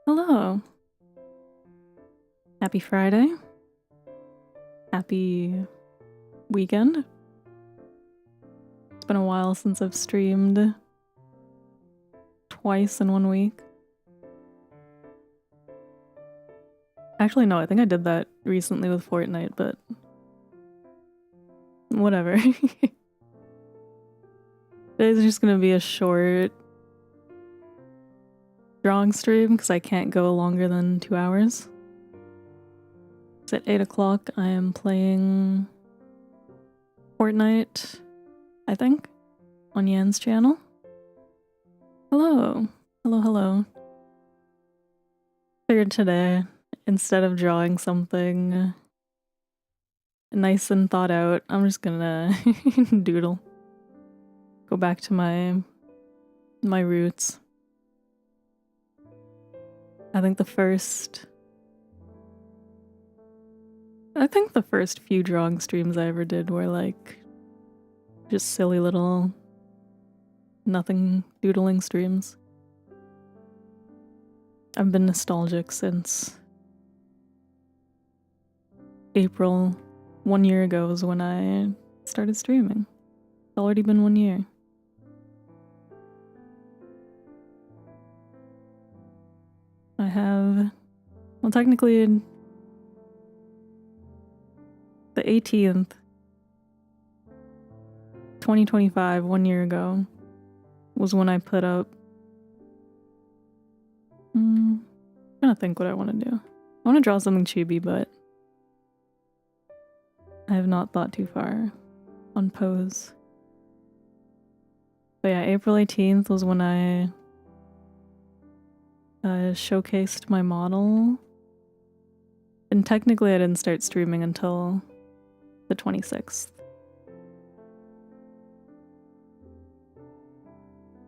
Hello. Happy Friday. Happy weekend. It's been a while since I've streamed twice in 1 week. Actually, no, I think I did that recently with Fortnite, but whatever. Today's just gonna be a short drawing stream because I can't go longer than 2 hours. It's at 8 o'clock. I am playing Fortnite, I think, on Yan's channel. Hello. Hello. Figured today, instead of drawing something nice and thought out, I'm just gonna doodle. Go back to my roots. I think the first few drawing streams I ever did were like just silly little nothing doodling streams. I've been nostalgic since April. 1 year ago was when I started streaming. It's already been 1 year. I have, well, technically the 18th, 2025, 1 year ago, was when I put up. I'm trying to think what I want to do. I want to draw something chibi, but I have not thought too far on pose. But yeah, April 18th was when I showcased my model. And technically I didn't start streaming until the 26th.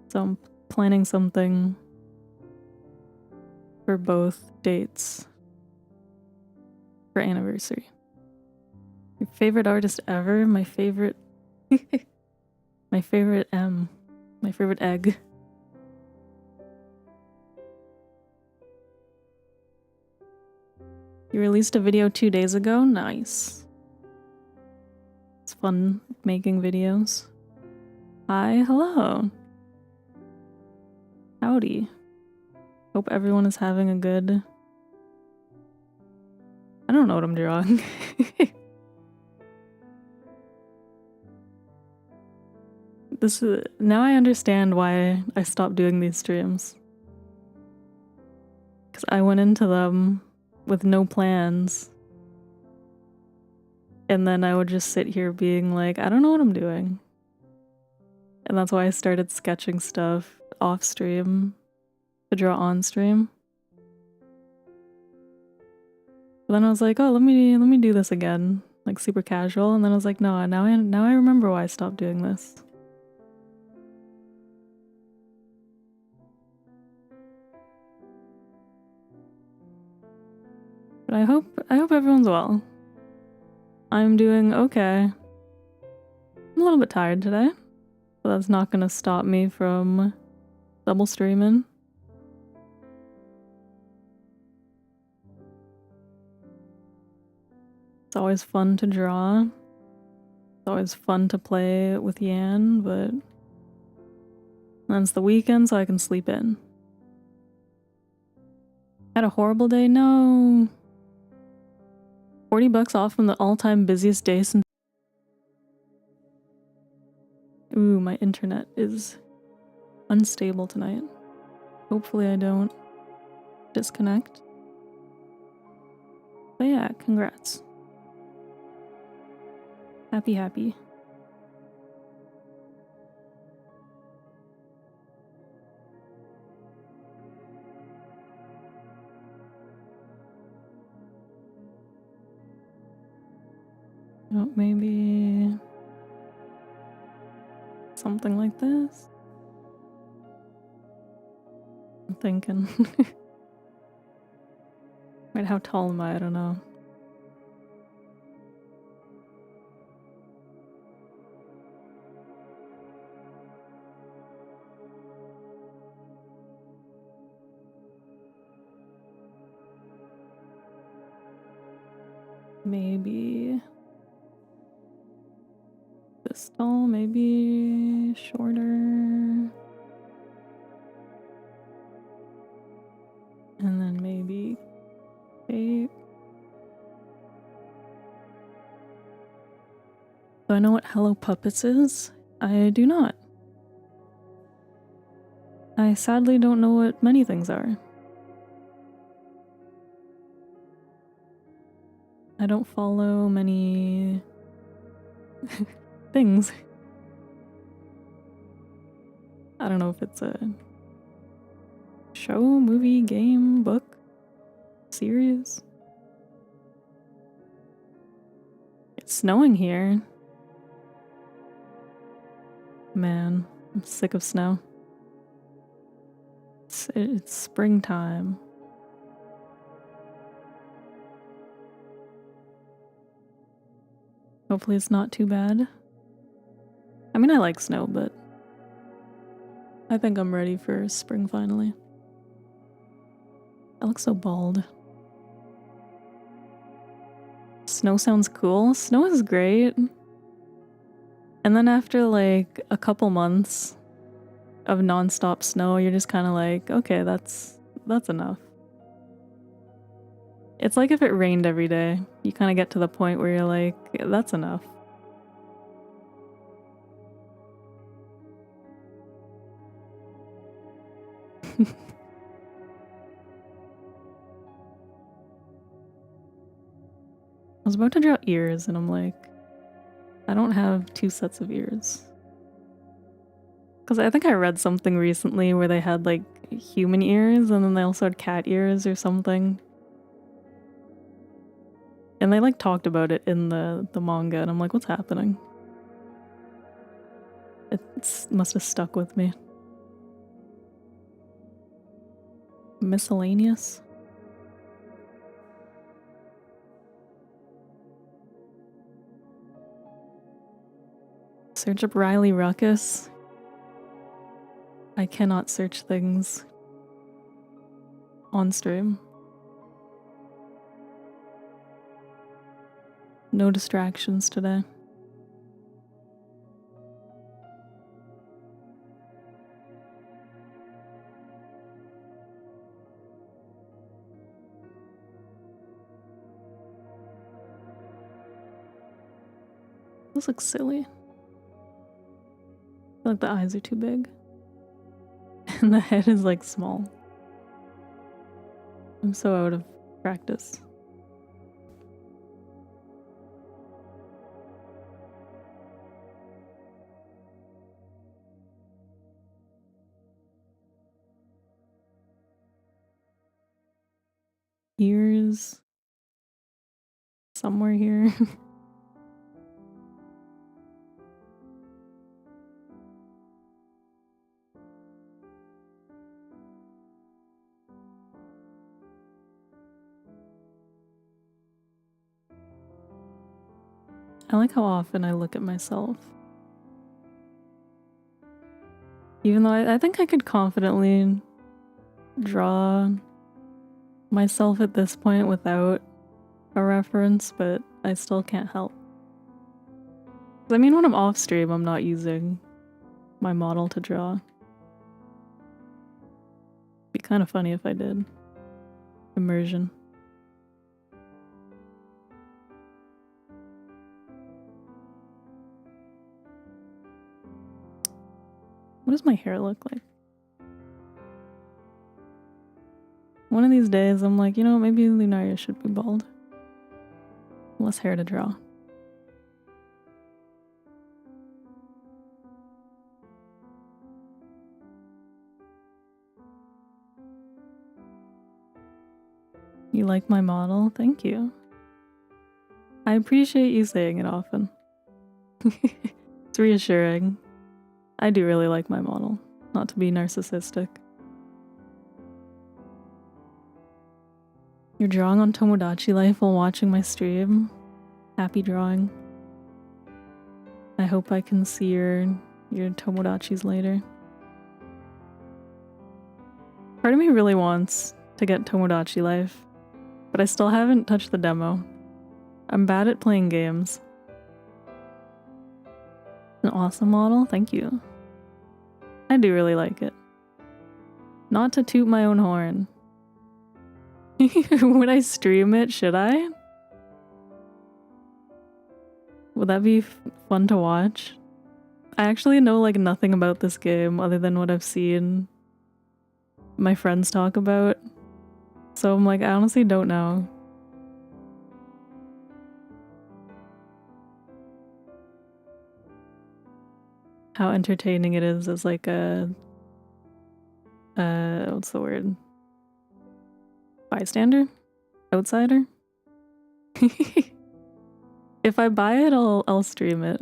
So I'm planning something for both dates for anniversary. Your favorite artist ever? My favorite my favorite egg. You released a video 2 days ago? Nice. It's fun making videos. Hi, hello. Howdy. Hope everyone is having a good... I don't know what I'm drawing. Now I understand why I stopped doing these streams. Because I went into them with no plans. And then I would just sit here being like, I don't know what I'm doing. And that's why I started sketching stuff off stream to draw on stream. But then I was like, oh, let me do this again, like super casual. And then I was like, no, now I remember why I stopped doing this. But I hope everyone's well. I'm doing okay. I'm a little bit tired today, but that's not gonna stop me from double streaming. It's always fun to draw. It's always fun to play with Yan, but then it's the weekend, so I can sleep in. Had a horrible day? No. $40 off from the all-time busiest day since... Ooh, my internet is unstable tonight. Hopefully I don't disconnect. But yeah, congrats. Happy. Oh, maybe something like this. I'm thinking. Wait, how tall am I? I don't know. maybe this tall, maybe shorter. And then maybe shape. Do I know what Hello Puppets is? I do not. I sadly don't know what many things are. I don't follow many things. I don't know if it's a show, movie, game, book, series. It's snowing here. Man, I'm sick of snow. It's springtime. Hopefully it's not too bad. I mean, I like snow, but I think I'm ready for spring finally. I look so bald. Snow sounds cool. Snow is great. And then after like a couple months of nonstop snow, you're just kind of like, okay, that's enough. It's like if it rained every day, you kind of get to the point where you're like, that's enough. I was about to draw ears and I'm like, I don't have 2 sets of ears. Because I think I read something recently where they had like human ears and then they also had cat ears or something. And they like talked about it in the manga and I'm like, what's happening? It must have stuck with me. Miscellaneous? Search up Riley Ruckus. I cannot search things on stream. No distractions today. This looks silly. I feel like the eyes are too big. And the head is like small. I'm so out of practice. Ears somewhere here. I like how often I look at myself. Even though I think I could confidently draw myself at this point without a reference, but I still can't help. I mean, when I'm off stream, I'm not using my model to draw. Be kind of funny if I did. Immersion. What does my hair look like? One of these days, I'm like, you know, maybe Lunaria should be bald. Less hair to draw. You like my model? Thank you. I appreciate you saying it often. It's reassuring. I do really like my model, not to be narcissistic. You're drawing on Tomodachi Life while watching my stream? Happy drawing. I hope I can see your Tomodachis later. Part of me really wants to get Tomodachi Life, but I still haven't touched the demo. I'm bad at playing games. An awesome model? Thank you. I do really like it. Not to toot my own horn. Would I stream it? Should I? Would that be fun to watch? I actually know like nothing about this game other than what I've seen my friends talk about. So I'm like, I honestly don't know. How entertaining it is as like a what's the word? Bystander? Outsider? If I buy it, I'll stream it.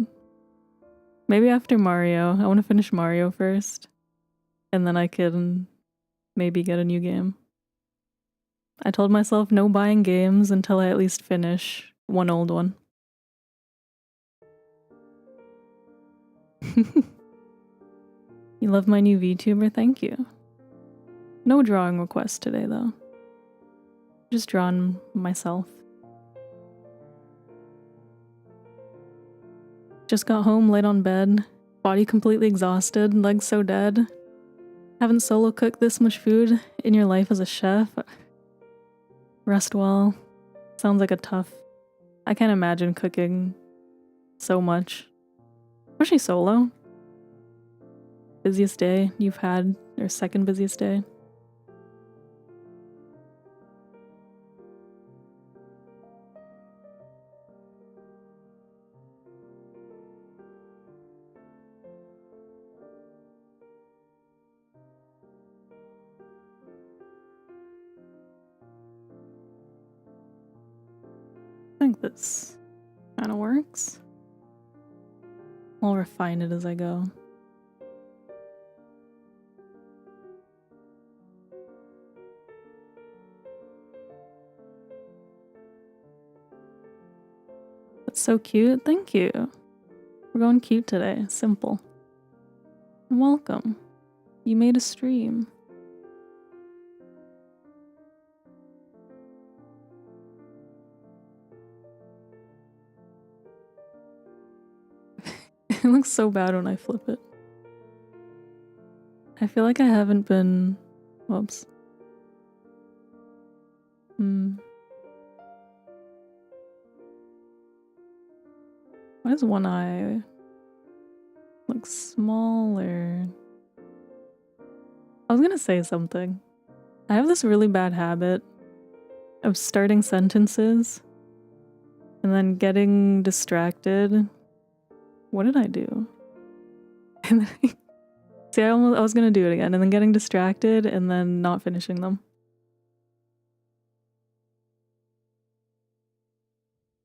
Maybe after Mario. I want to finish Mario first. And then I can maybe get a new game. I told myself no buying games until I at least finish one old one. You love my new VTuber? Thank you. No drawing request today though. Just drawn myself. Just got home, laid on bed, body completely exhausted, legs so dead. Haven't solo cooked this much food in your life as a chef. Rest well. Sounds like a tough... I can't imagine cooking so much. Especially solo. Busiest day you've had, or second busiest day. I think this kind of works. I'll refine it as I go. That's so cute. Thank you. We're going cute today. Simple. Welcome. You made a stream. It looks so bad when I flip it. I feel like I haven't been... Whoops. Why does one eye look smaller? I was gonna say something. I have this really bad habit of starting sentences and then getting distracted. What did I do? And then see, I was gonna do it again, and then getting distracted and then not finishing them.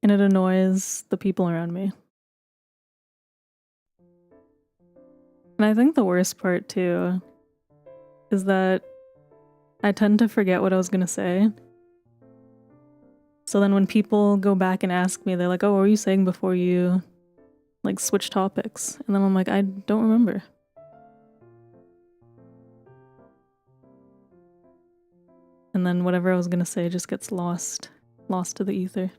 And it annoys the people around me. And I think the worst part too is that I tend to forget what I was gonna say. So then when people go back and ask me, they're like, oh, what were you saying before you like switch topics? And then I'm like, I don't remember. And then whatever I was gonna say just gets lost to the ether.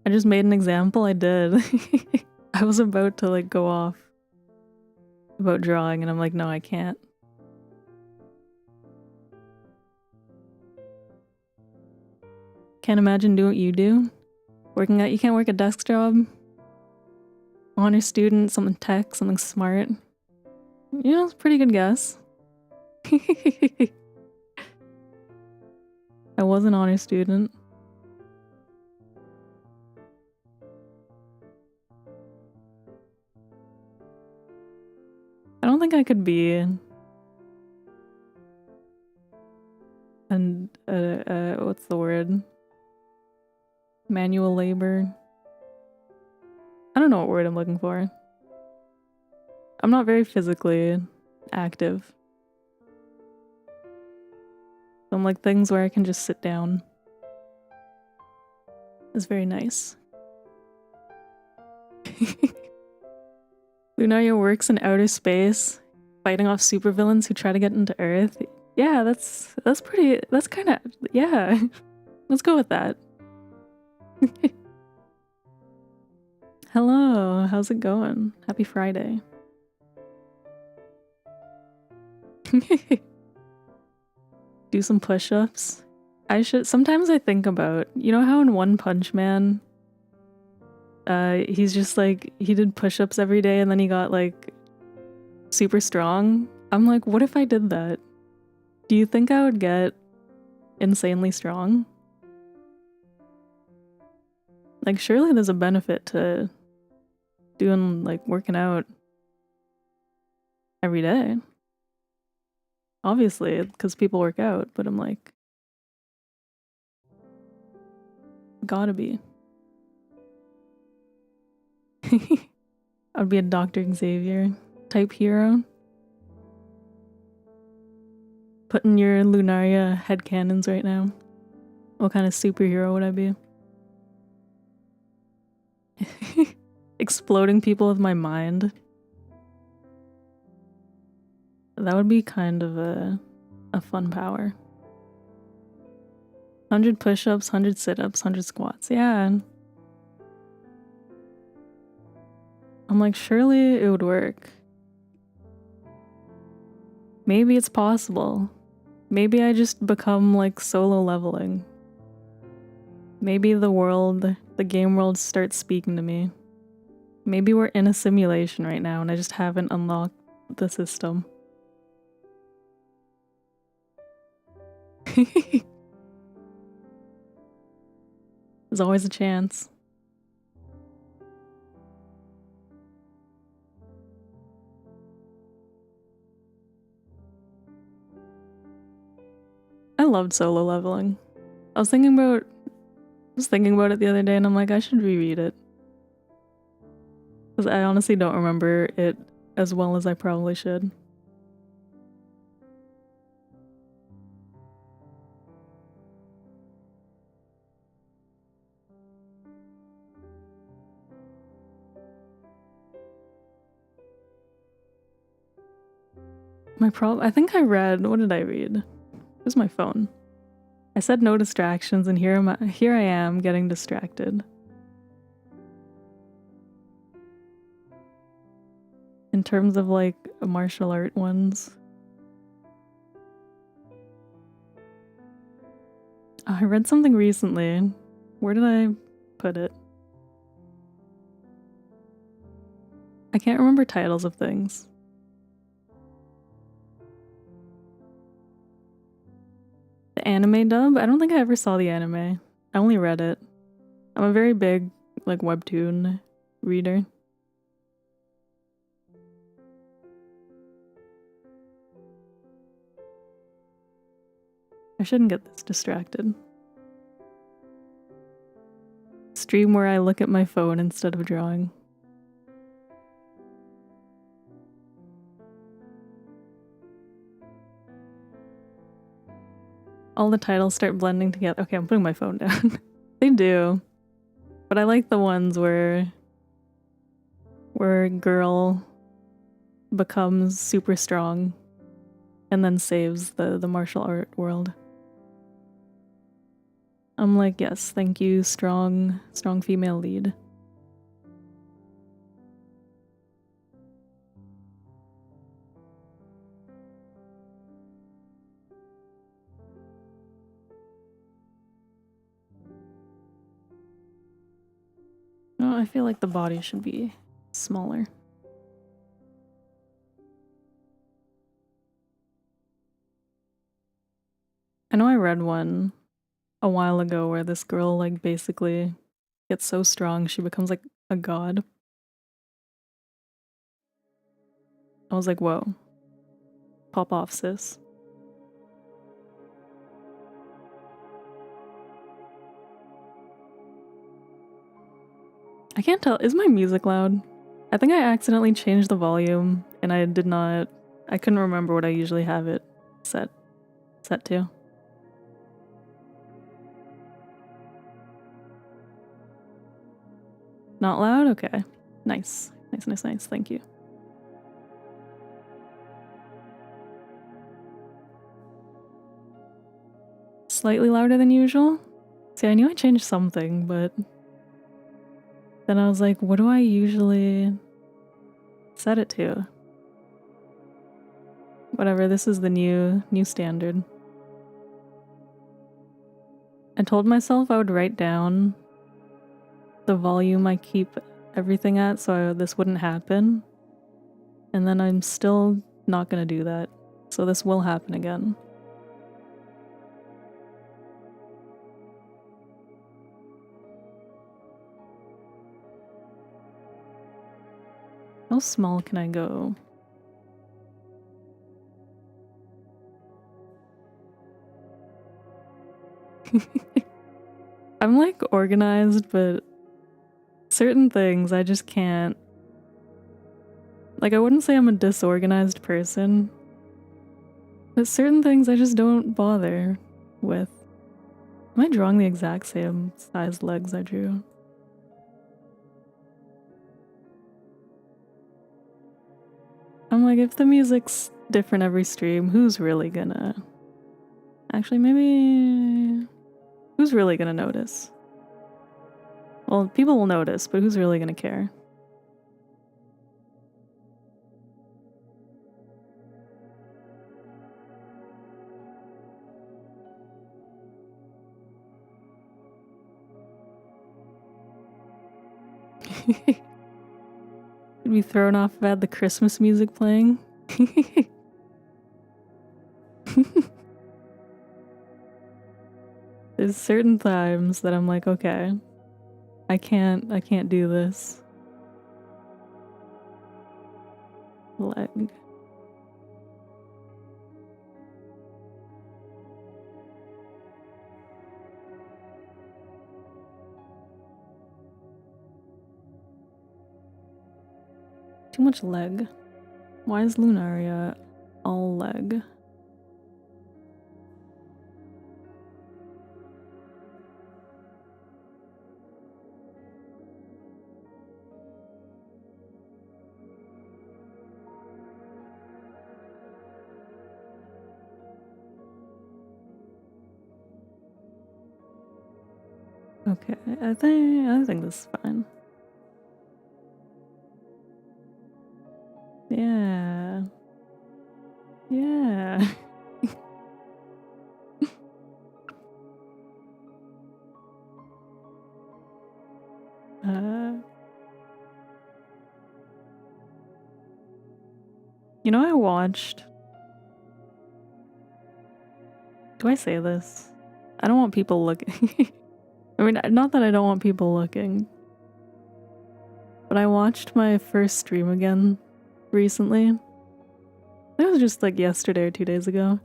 I just made an example. I did. I was about to like go off about drawing and I'm like, no, I can't. Can't imagine doing what you do. You can't work a desk job. Honor student, something tech, something smart. You know, it's a pretty good guess. I was an honor student. I don't think I could be what's the word? Manual labor. I don't know what word I'm looking for. I'm not very physically active. I'm like things where I can just sit down. It's very nice. Lunaria works in outer space, fighting off supervillains who try to get into Earth. Yeah, that's kind of, yeah. Let's go with that. Hello, how's it going? Happy Friday. Do some push-ups. Sometimes I think about, you know how in One Punch Man, he's just like, he did push-ups every day and then he got like super strong? I'm like, what if I did that? Do you think I would get insanely strong? Like, surely there's a benefit to doing, like, working out every day. Obviously, because people work out, but I'm like, gotta be. I'd be a Dr. Xavier type hero. Putting your Lunaria headcanons right now. What kind of superhero would I be? Exploding people with my mind. That would be kind of a fun power. 100 push-ups, 100 sit-ups, 100 squats. Yeah. I'm like, surely it would work. Maybe it's possible. Maybe I just become like solo leveling. Maybe the game world starts speaking to me. Maybe we're in a simulation right now and I just haven't unlocked the system. There's always a chance. I loved solo leveling. I was thinking about it the other day and I'm like, I should reread it. Because I honestly don't remember it as well as I probably should. I think I read, what did I read? Where's my phone? I said no distractions and here I am getting distracted. In terms of like martial art ones. Oh, I read something recently. Where did I put it? I can't remember titles of things. The anime dub? I don't think I ever saw the anime. I only read it. I'm a very big, like, webtoon reader. I shouldn't get this distracted. Stream where I look at my phone instead of drawing. All the titles start blending together. Okay, I'm putting my phone down. They do. But I like the ones where a girl becomes super strong and then saves the martial art world. I'm like, yes, thank you, strong female lead. No, I feel like the body should be smaller. I know I read one a while ago where this girl like basically gets so strong she becomes like a god. I was like, whoa. Pop off, sis. I can't tell. Is my music loud? I think I accidentally changed the volume and I couldn't remember what I usually have it set to. Not loud? Okay. Nice. Nice. Thank you. Slightly louder than usual? See, I knew I changed something, but then I was like, what do I usually set it to? Whatever, this is the new standard. I told myself I would write down the volume I keep everything at so this wouldn't happen. And then I'm still not gonna do that. So this will happen again. How small can I go? I'm like organized, but certain things I just can't. Like, I wouldn't say I'm a disorganized person, but certain things I just don't bother with. Am I drawing the exact same size legs I drew? I'm like, if the music's different every stream, who's really gonna... Actually, maybe... Who's really gonna notice? Well, people will notice, but who's really gonna care? I'd be thrown off if I had the Christmas music playing. There's certain times that I'm like, okay, I can't do this. Leg. Too much leg. Why is Lunaria all leg? Okay, I think this is fine. Yeah. Yeah. You know, I watched... Do I say this? I don't want people looking. I mean, not that I don't want people looking. But I watched my first stream again recently. It was just like yesterday or 2 days ago.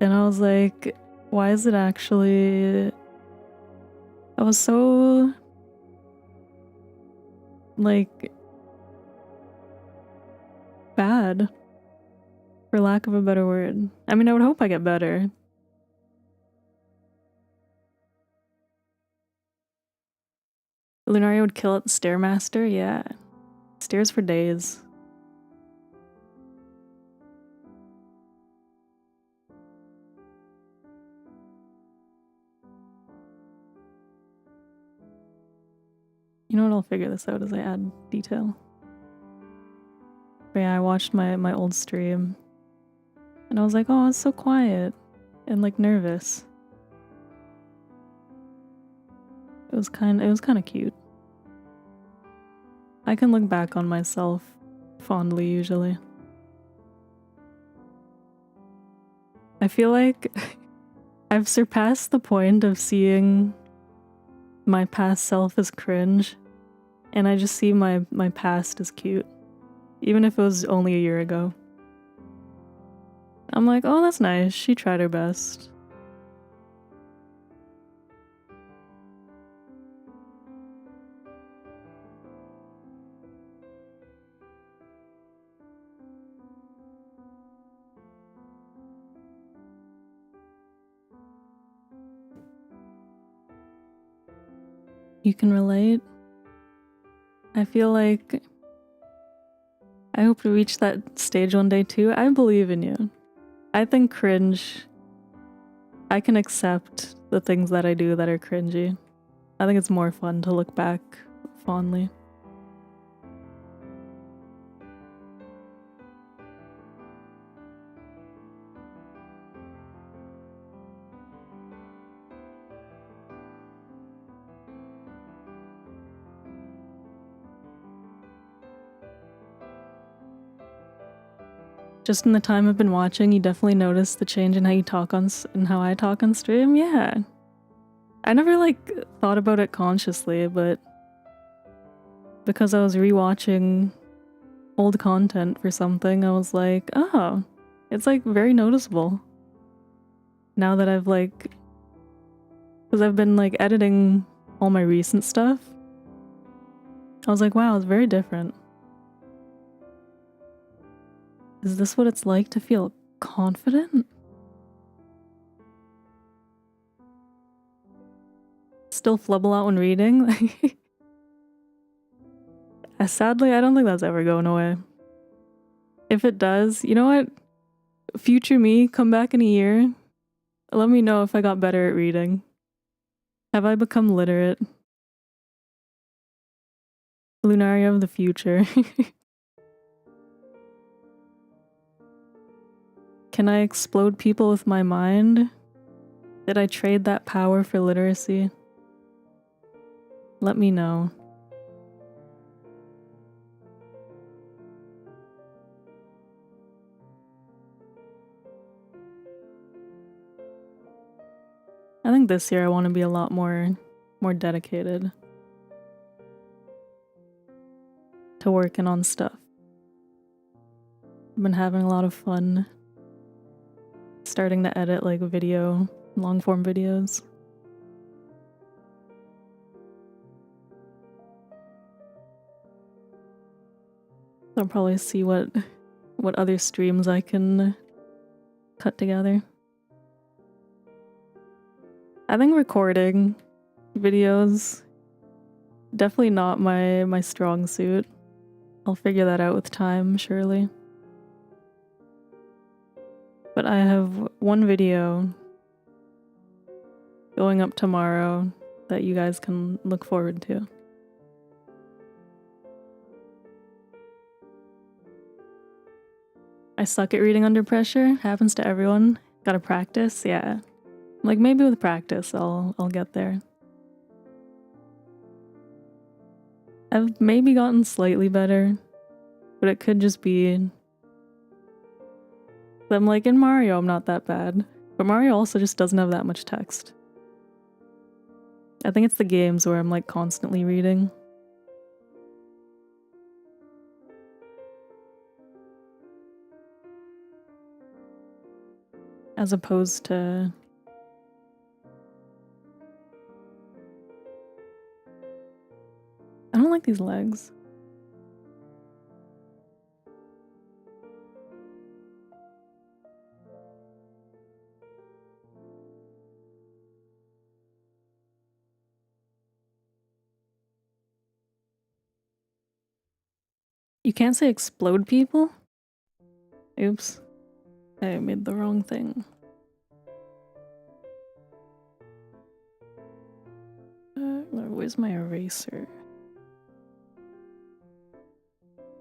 And I was like, why is it actually... I was so... like... bad. For lack of a better word. I mean, I would hope I get better. Lunaria would kill at the Stairmaster? Yeah. Stairs for days. You know what? I'll figure this out as I add detail. But yeah, I watched my old stream. And I was like, oh, it's so quiet. And like nervous. It was kind of cute. I can look back on myself fondly usually. I feel like I've surpassed the point of seeing my past self as cringe, and I just see my past as cute, even if it was only a year ago. I'm like, oh, that's nice. She tried her best. You can relate. I feel like I hope to reach that stage one day too. I believe in you. I think cringe, I can accept the things that I do that are cringy. I think it's more fun to look back fondly. Just in the time I've been watching, you definitely noticed the change in how you talk on and how I talk on stream. Yeah, I never like thought about it consciously, but because I was rewatching old content for something, I was like, oh, it's like very noticeable. Now that I've like, because I've been like editing all my recent stuff, I was like, wow, it's very different. Is this what it's like to feel confident? Still flubble out when reading? Sadly, I don't think that's ever going away. If it does, you know what? Future me, come back in a year. Let me know if I got better at reading. Have I become literate? Lunaria of the future. Can I explode people with my mind? Did I trade that power for literacy? Let me know. I think this year I want to be a lot more dedicated to working on stuff. I've been having a lot of fun starting to edit like long form videos. I'll probably see what other streams I can cut together. I think recording videos, definitely not my strong suit. I'll figure that out with time, surely. But I have one video going up tomorrow that you guys can look forward to. I suck at reading under pressure. Happens to everyone. Gotta practice, yeah. Like maybe with practice I'll get there. I've maybe gotten slightly better, but it could just be I'm like in Mario I'm not that bad, but Mario also just doesn't have that much text. I think it's the games where I'm like constantly reading. As opposed to I don't like these legs. You can't say explode people? Oops. I made the wrong thing. Where's my eraser?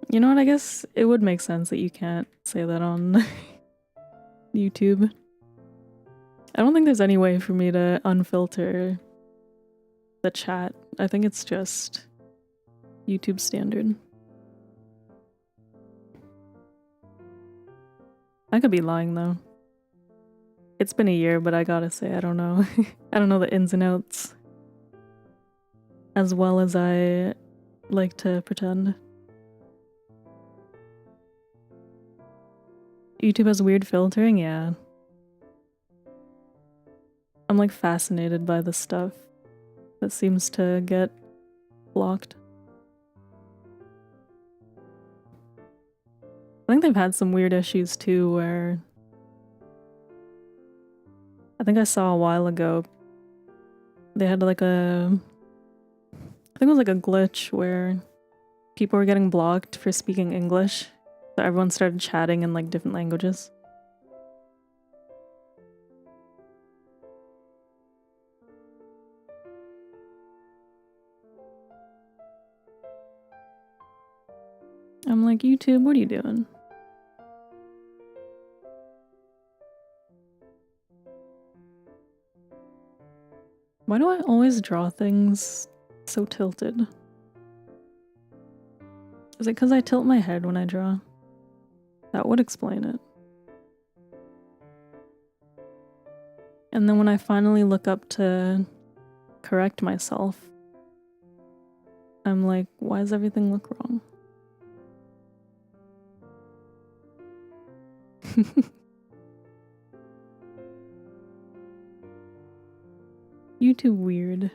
You know what, I guess it would make sense that you can't say that on YouTube. I don't think there's any way for me to unfilter the chat. I think it's just YouTube standard. I could be lying though. It's been a year, but I gotta say, I don't know. I don't know the ins and outs as well as I like to pretend. YouTube has weird filtering, yeah. I'm like fascinated by the stuff that seems to get blocked. I think they've had some weird issues too where I think I saw a while ago they had like I think it was like a glitch where people were getting blocked for speaking English, so everyone started chatting in like different languages. I'm like, YouTube, what are you doing? Why do I always draw things so tilted? Is it because I tilt my head when I draw? That would explain it. And then when I finally look up to correct myself, I'm like, why does everything look wrong? YouTube weird.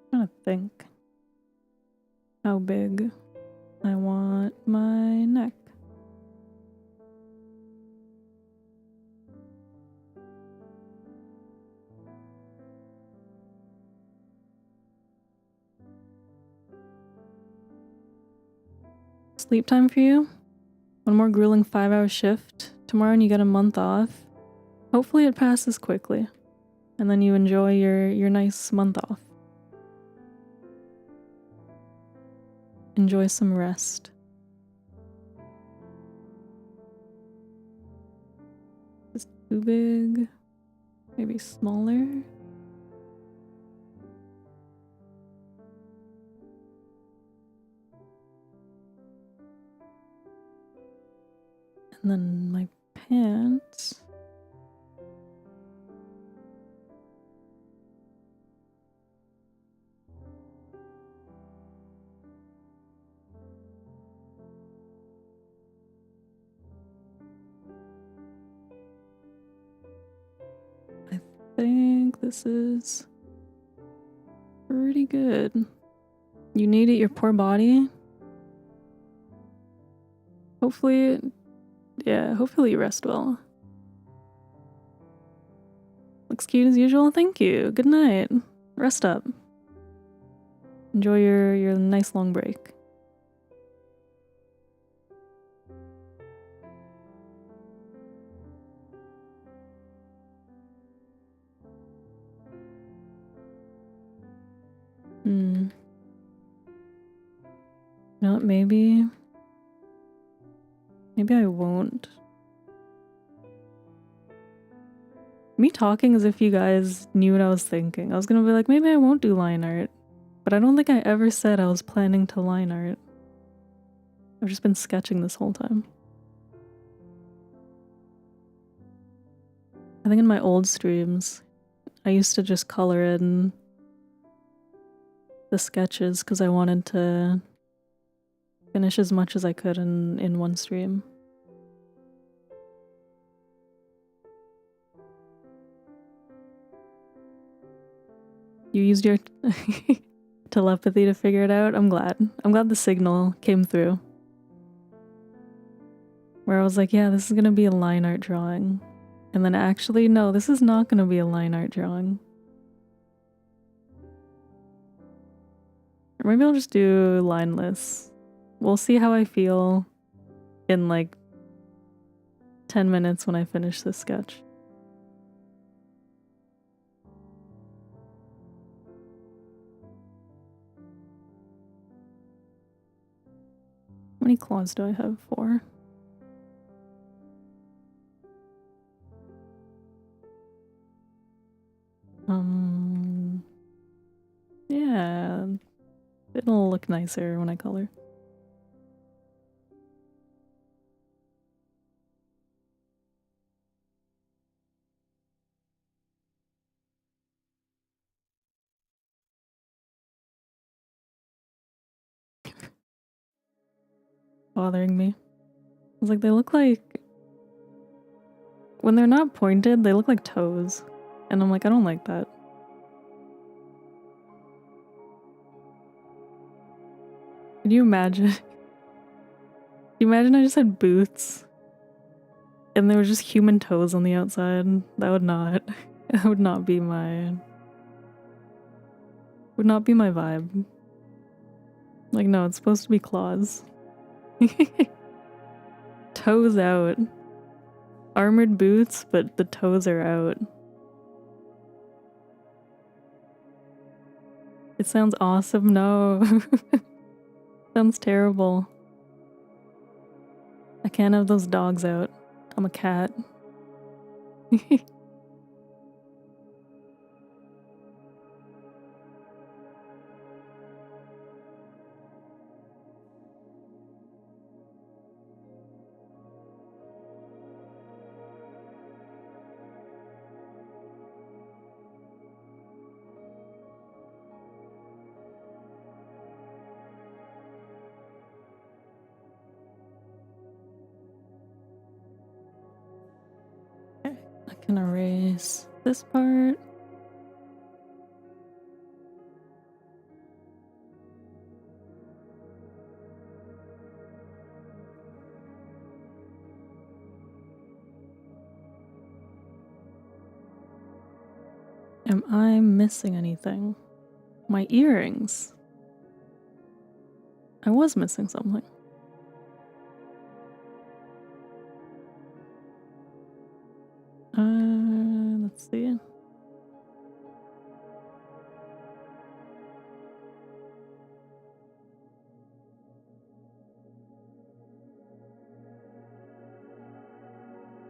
Trying to think how big I want my neck. Sleep time for you? One more grueling 5-hour shift tomorrow and you get a month off. Hopefully it passes quickly and then you enjoy your nice month off. Enjoy some rest. Is it too big? Maybe smaller? And then my pants. I think this is pretty good. You need it, your poor body. Hopefully, yeah, hopefully you rest well. Looks cute as usual, thank you. Good night. Rest up. Enjoy your nice long break. You know what, maybe I won't. Me talking as if you guys knew what I was thinking. I was gonna be like, maybe I won't do line art. But I don't think I ever said I was planning to line art. I've just been sketching this whole time. I think in my old streams, I used to just color in the sketches because I wanted to finish as much as I could in one stream. You used your telepathy to figure it out? I'm glad. I'm glad the signal came through. Where I was like, yeah, this is gonna be a line art drawing. And then actually, no, this is not gonna be a line art drawing. Or maybe I'll just do lineless. We'll see how I feel in like 10 minutes when I finish this sketch. How many claws do I have? 4? Yeah, it'll look nicer when I color. Bothering me. I was like, they look like... When they're not pointed, they look like toes. And I'm like, I don't like that. Can you imagine? Can you imagine I just had boots and there were just human toes on the outside? That would not be my... Would not be my vibe. Like, no, it's supposed to be claws. Toes out. Armored boots, but the toes are out. It sounds awesome. No. Sounds terrible. I can't have those dogs out. I'm a cat. I can erase this part. Am I missing anything? My earrings. I was missing something. Let's see.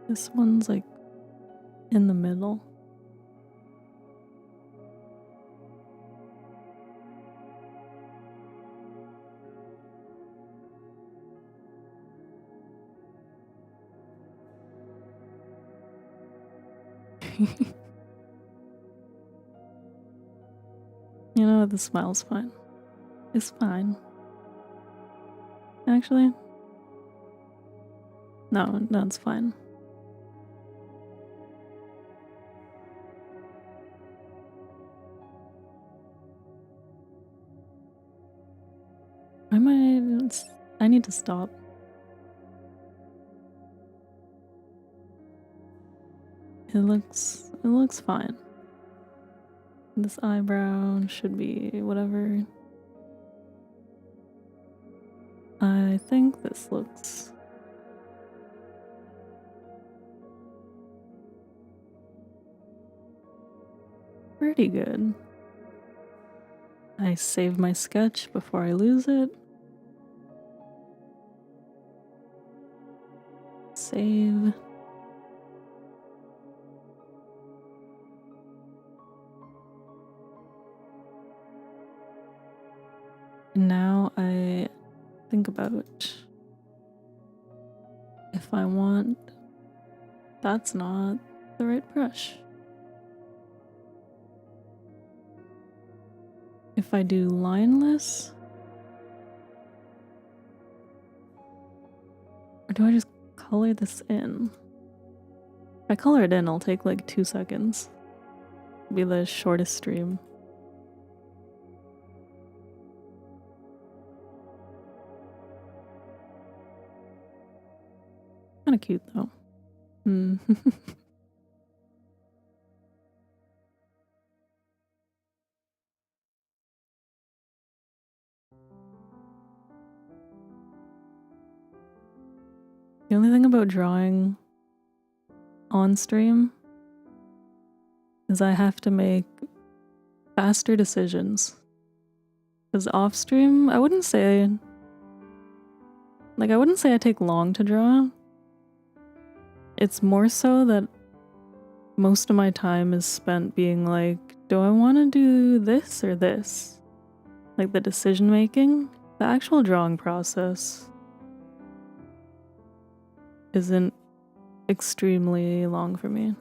This one's like in the middle. You know, the smile's fine. It's fine. Actually, no, it's fine. I need to stop. It looks fine. This eyebrow should be whatever. I think this looks pretty good. I save my sketch before I lose it. Save. Now I think about if I want, that's not the right brush. If I do lineless, or do I just color this in? If I color it in, I'll take like 2 seconds. It'll be the shortest stream. Kinda cute though. The only thing about drawing on stream is I have to make faster decisions. Because off stream, I wouldn't say I take long to draw. It's more so that most of my time is spent being like, do I want to do this or this? Like the decision making, the actual drawing process isn't extremely long for me.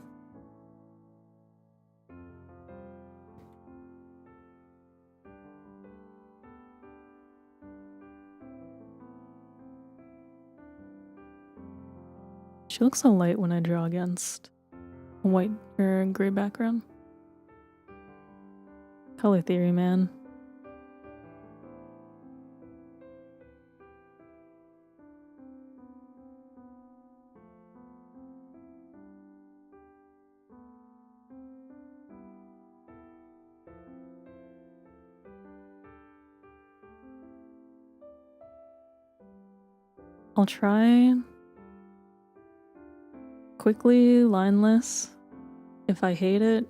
She looks so light when I draw against a white or gray background. Color theory, man. I'll try quickly, lineless. If I hate it,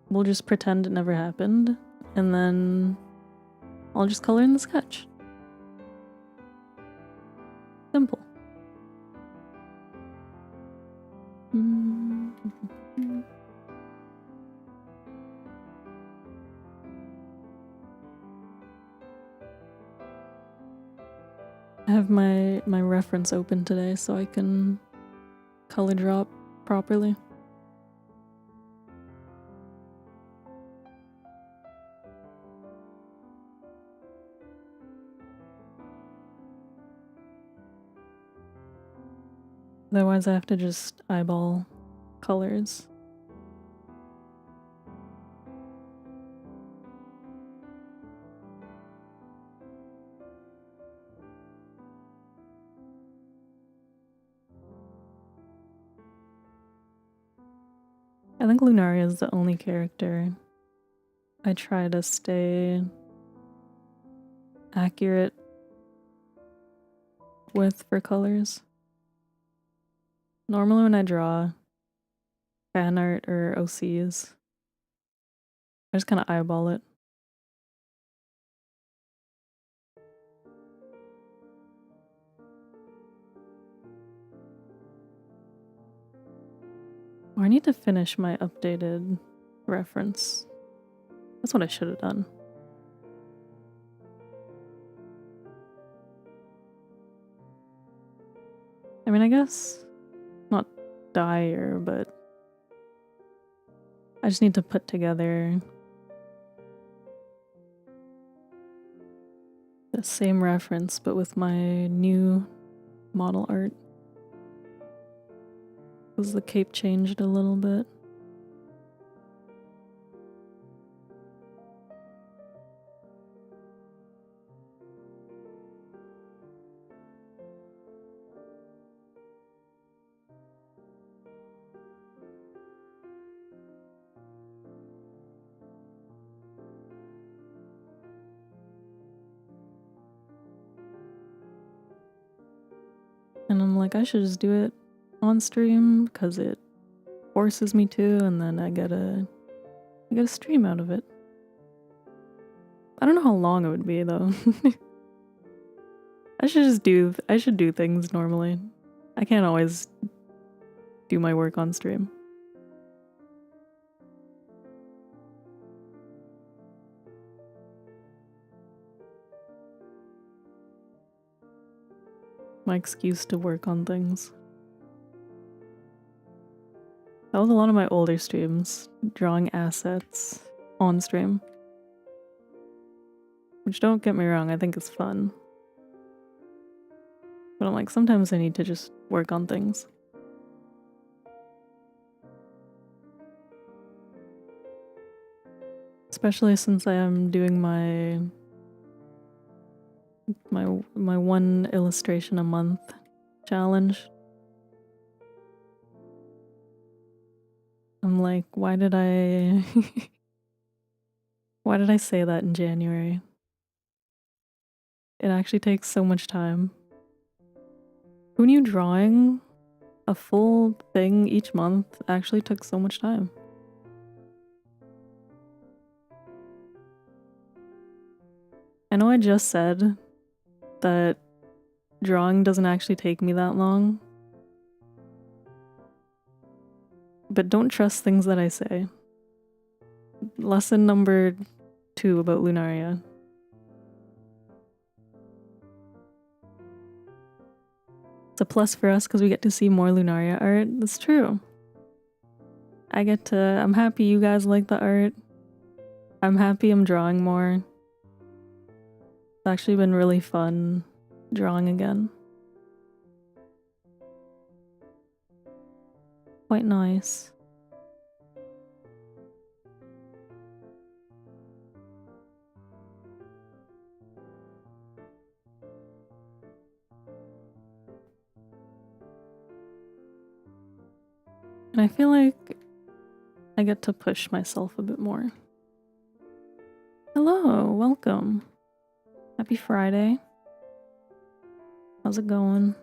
we'll just pretend it never happened, and then I'll just color in the sketch. Simple. I have my reference open today so I can color drop properly. Otherwise I have to just eyeball colors. I think Lunaria is the only character I try to stay accurate with for colors. Normally when I draw fan art or OCs, I just kind of eyeball it. Oh, I need to finish my updated reference. That's what I should have done. I mean, I guess not dire, but I just need to put together the same reference but with my new model art. Because the cape changed a little bit. And I'm like, I should just do it on stream because it forces me to, and then I get a stream out of it. I don't know how long it would be though. I should do things normally. I can't always do my work on stream. My excuse to work on things. That was a lot of my older streams, drawing assets on stream. Which, don't get me wrong, I think it's fun. But I'm like, sometimes I need to just work on things. Especially since I am doing my one illustration a month challenge. I'm like, why did I say that in January? It actually takes so much time. Who knew drawing a full thing each month actually took so much time? I know I just said that drawing doesn't actually take me that long, but don't trust things that I say. Lesson number 2 about Lunaria. It's a plus for us because we get to see more Lunaria art. That's true. I'm happy you guys like the art. I'm happy I'm drawing more. It's actually been really fun drawing again. Quite nice. And I feel like I get to push myself a bit more. Hello, welcome. Happy Friday. How's it going?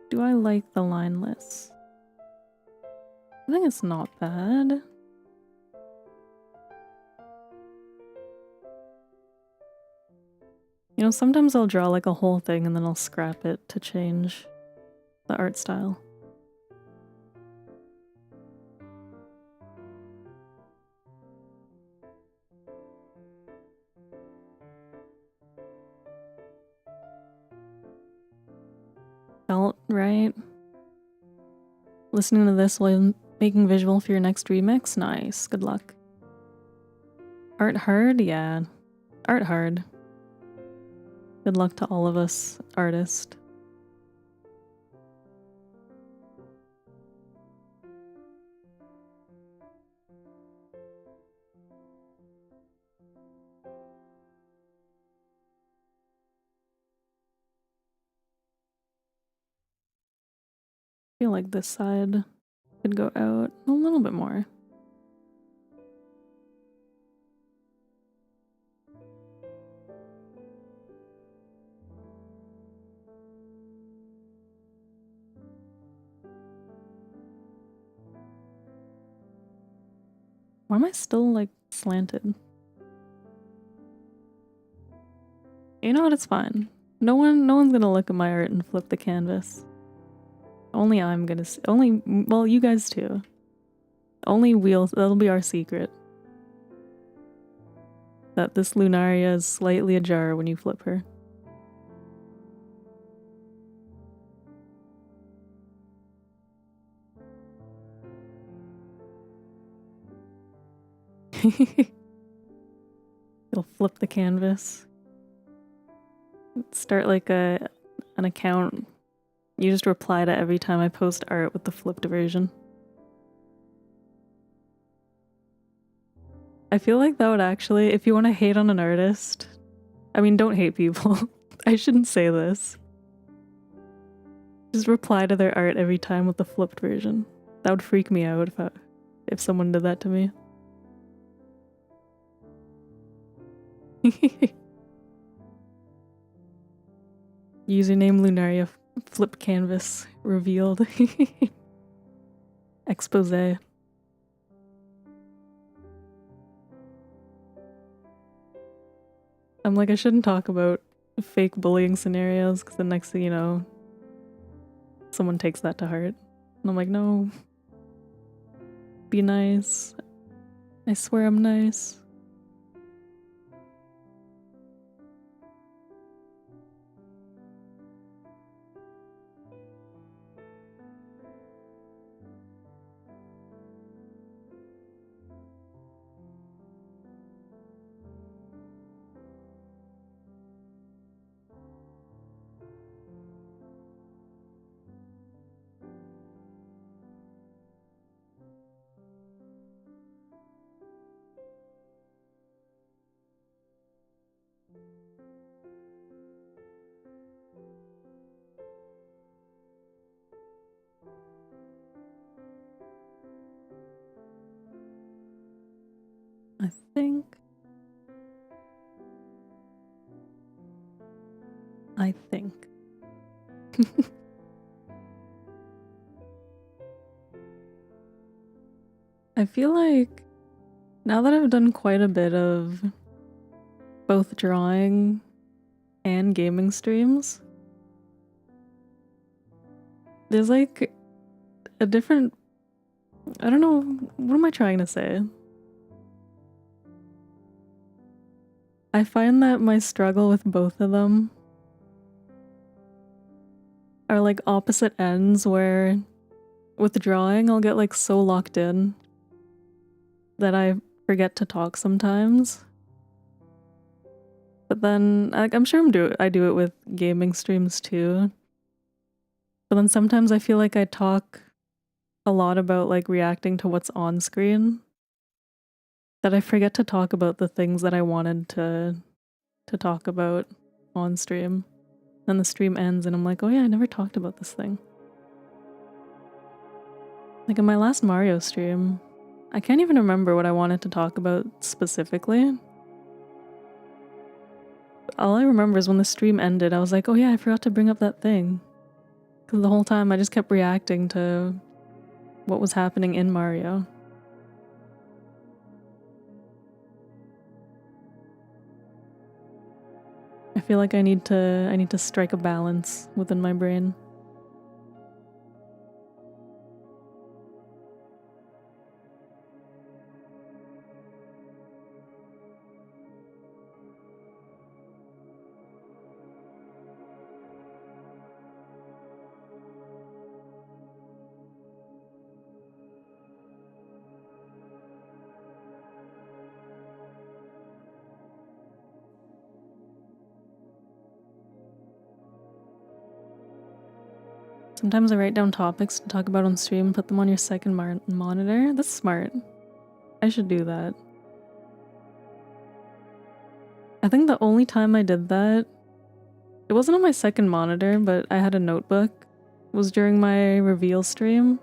Do I like the line list? I think it's not bad. You know, sometimes I'll draw like a whole thing and then I'll scrap it to change the art style. Felt right. Listening to this while making visual for your next remix? Nice. Good luck. Art hard? Yeah. Art hard. Good luck to all of us artists. I feel like this side could go out a little bit more. Why am I still like slanted? You know what? It's fine. No one's gonna look at my art and flip the canvas. Only I'm gonna see. Well, you guys too. Only that'll be our secret. That this Lunaria is slightly ajar when you flip her. You'll flip the canvas. Start like an account. You just reply to every time I post art with the flipped version. I feel like that would actually, if you want to hate on an artist, I mean, don't hate people. I shouldn't say this. Just reply to their art every time with the flipped version. That would freak me out if someone did that to me. Username Lunaria flip canvas revealed. Expose. I'm like, I shouldn't talk about fake bullying scenarios because the next thing you know, someone takes that to heart. And I'm like, no. Be nice. I swear I'm nice. I think. I feel like now that I've done quite a bit of both drawing and gaming streams, there's like a different, I don't know, what am I trying to say? I find that my struggle with both of them are like opposite ends, where with drawing I'll get like so locked in that I forget to talk sometimes. But then I'm sure I do it with gaming streams too. But then sometimes I feel like I talk a lot about like reacting to what's on screen, that I forget to talk about the things that I wanted to talk about on stream. Then the stream ends and I'm like, oh yeah, I never talked about this thing. Like in my last Mario stream, I can't even remember what I wanted to talk about specifically. All I remember is when the stream ended, I was like, oh yeah, I forgot to bring up that thing. Because the whole time I just kept reacting to what was happening in Mario. I feel like I need to strike a balance within my brain. Sometimes I write down topics to talk about on stream, put them on your second monitor. That's smart. I should do that. I think the only time I did that, it wasn't on my second monitor, but I had a notebook, was during my reveal stream.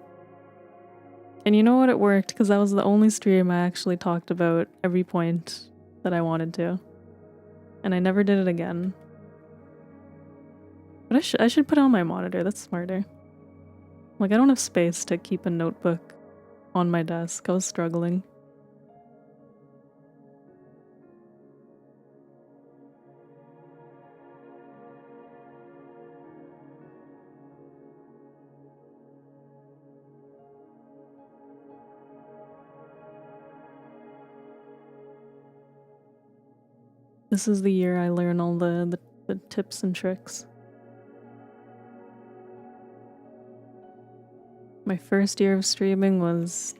And you know what? It worked because that was the only stream I actually talked about every point that I wanted to. And I never did it again. But I should put it on my monitor. That's smarter. Like, I don't have space to keep a notebook on my desk. I was struggling. This is the year I learn all the tips and tricks. My first year of streaming was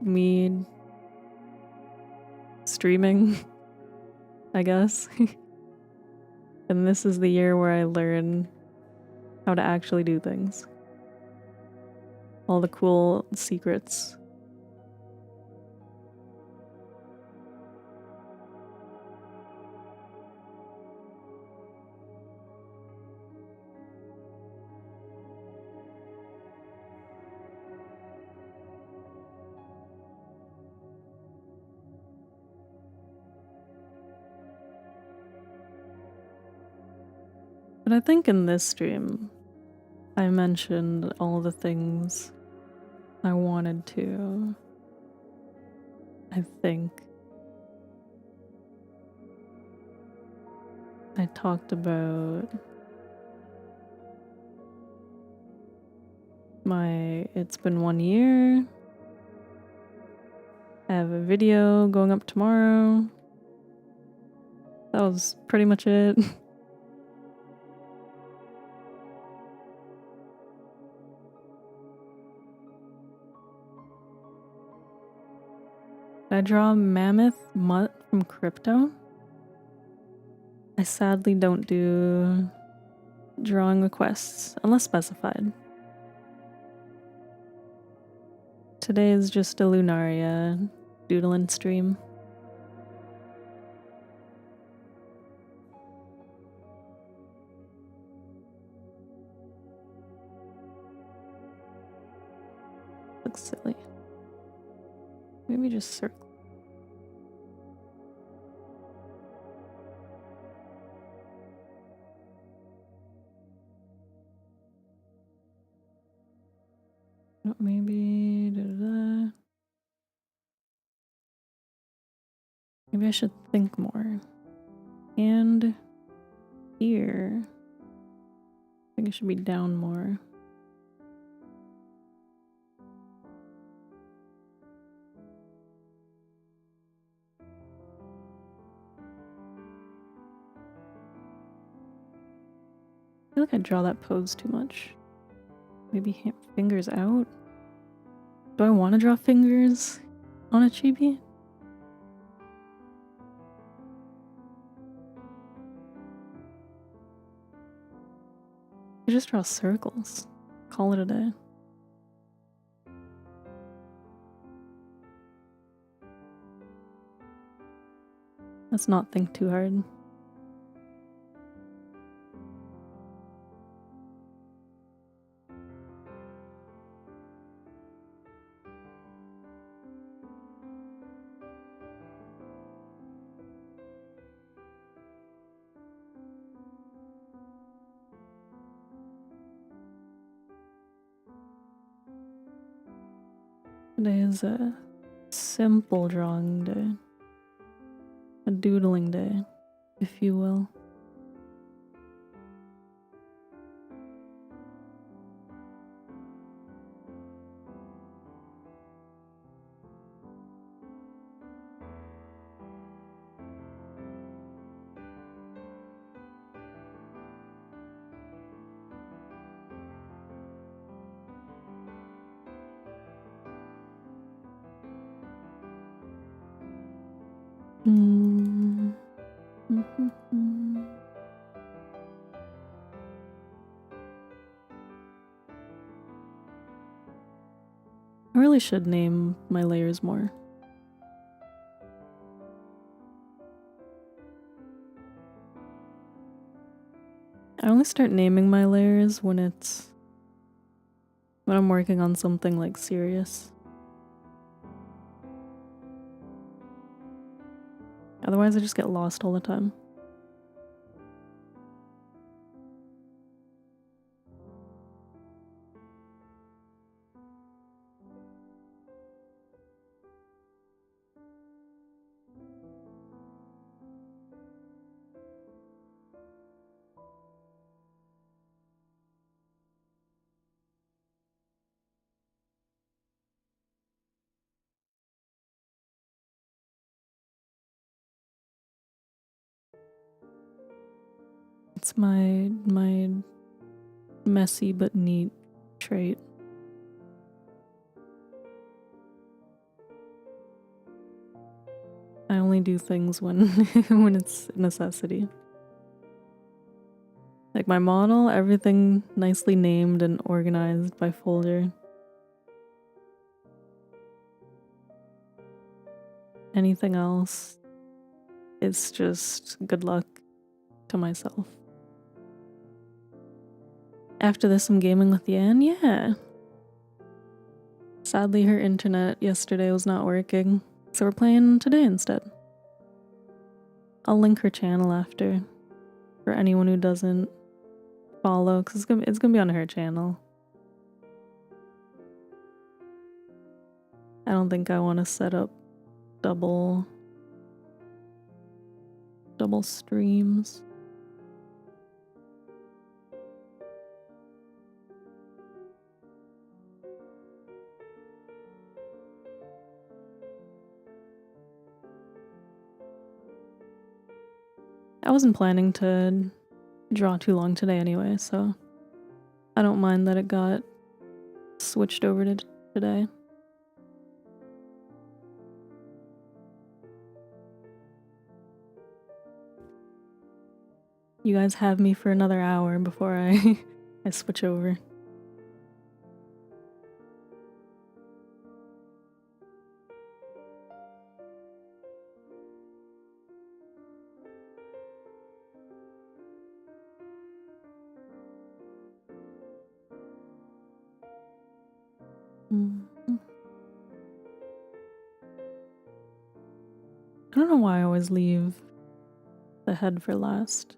me streaming, I guess. And this is the year where I learn how to actually do things. All the cool secrets. But I think in this stream, I mentioned all the things I wanted to. I think I talked about it's been 1 year. I have a video going up tomorrow. That was pretty much it. Did I draw a mammoth mutt from crypto? I sadly don't do drawing requests unless specified. Today is just a Lunaria doodling stream. Looks silly. Maybe just circle. No, maybe maybe I should think more. And here, I think it should be down more. I feel like I draw that pose too much. Maybe fingers out? Do I want to draw fingers on a chibi? I just draw circles. Call it a day. Let's not think too hard. Today is a simple drawing day. A doodling day, if you will. I really should name my layers more. I only start naming my layers when I'm working on something like serious. Otherwise I just get lost all the time. It's my messy but neat trait. I only do things when when it's a necessity. Like my model, everything nicely named and organized by folder. Anything else, it's just good luck to myself. After this, I'm gaming with Yan. Yeah. Sadly, her internet yesterday was not working, so we're playing today instead. I'll link her channel after for anyone who doesn't follow, because it's gonna be on her channel. I don't think I want to set up double streams. I wasn't planning to draw too long today anyway, so I don't mind that it got switched over to today. You guys have me for another hour before I switch over. I don't know why I always leave the head for last.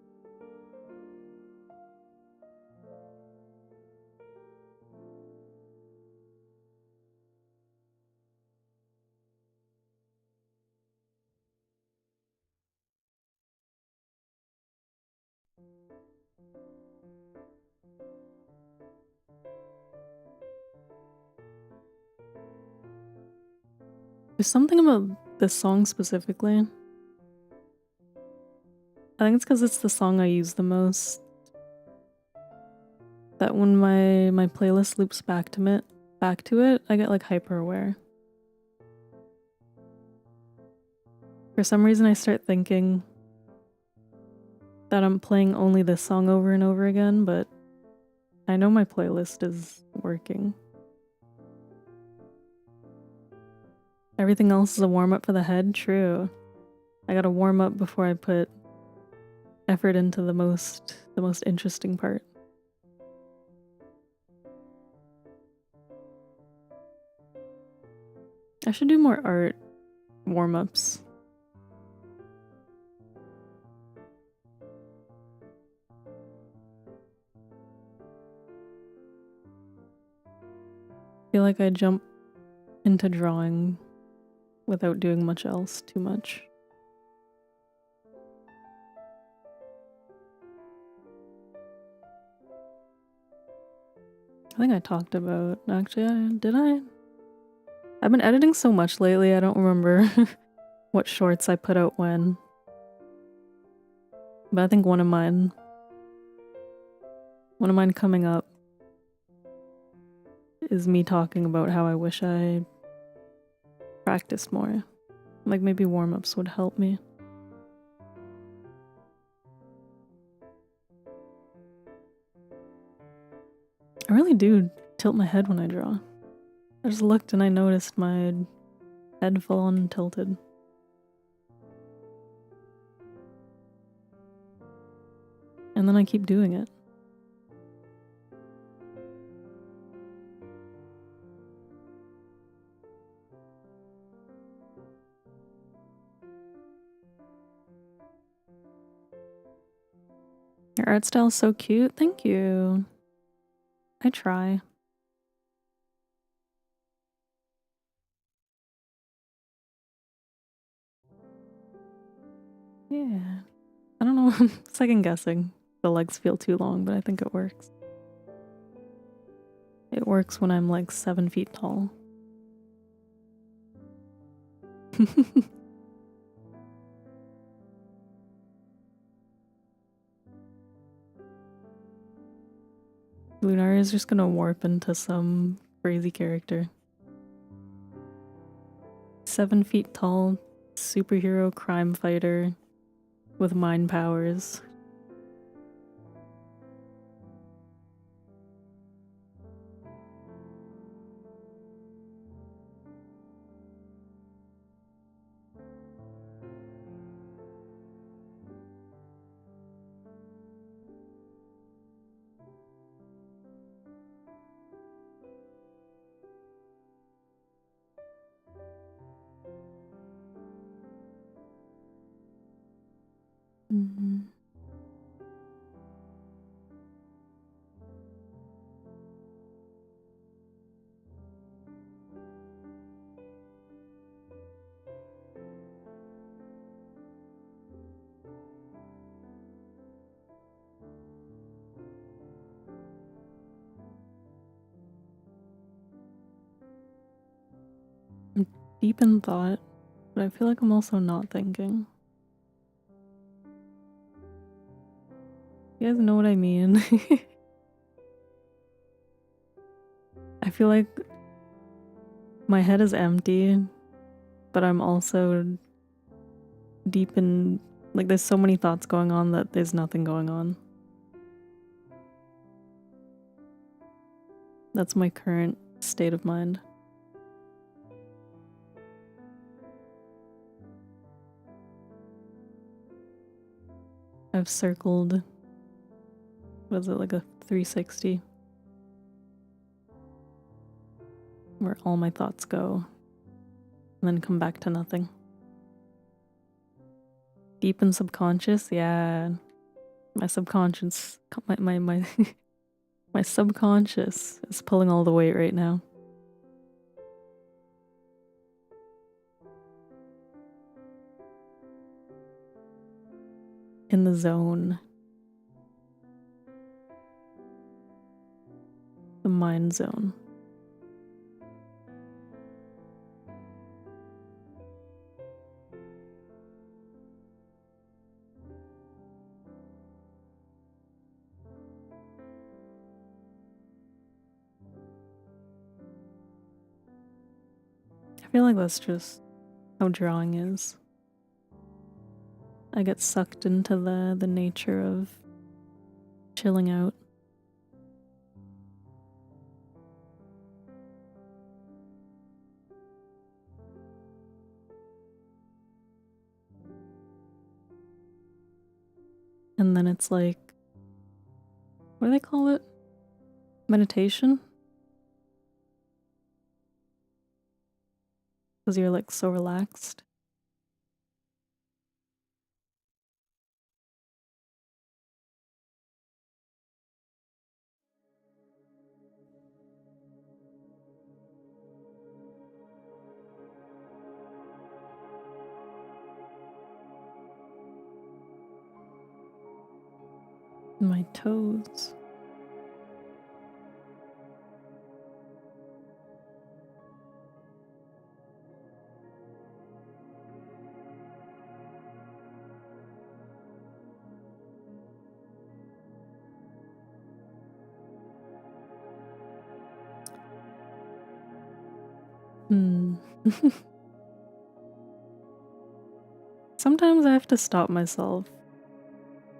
There's something about this song specifically. I think it's because it's the song I use the most. That when my playlist loops back to it, I get like hyper aware. For some reason I start thinking that I'm playing only this song over and over again, but I know my playlist is working. Everything else is a warm-up for the head? True. I gotta warm up before I put effort into the most interesting part. I should do more art warm-ups. I feel like I jump into drawing without doing much else too much. I think I talked about, actually, did I? I've been editing so much lately, I don't remember what shorts I put out when. But I think one of mine coming up is me talking about how I wish I practiced more. Like maybe warm-ups would help me. I really do tilt my head when I draw. I just looked and I noticed my head full on tilted. And then I keep doing it. Your art style is so cute. Thank you. I try. Yeah. I don't know. I'm second guessing. The legs feel too long, but I think it works. It works when I'm like 7 feet tall. Lunar is just gonna warp into some crazy character. 7 feet tall, superhero crime fighter with mind powers. Mm-hmm. I'm deep in thought, but I feel like I'm also not thinking. You guys know what I mean? I feel like my head is empty, but I'm also deep in, like, there's so many thoughts going on that there's nothing going on. That's my current state of mind. I've circled, what is it, like a 360? Where all my thoughts go, and then come back to nothing. Deep and subconscious, yeah. My subconscious, my my subconscious is pulling all the weight right now. In the zone. The mind zone. I feel like that's just how drawing is. I get sucked into the nature of chilling out. And then it's like, what do they call it? Meditation? Because you're like so relaxed. My toes. Sometimes I have to stop myself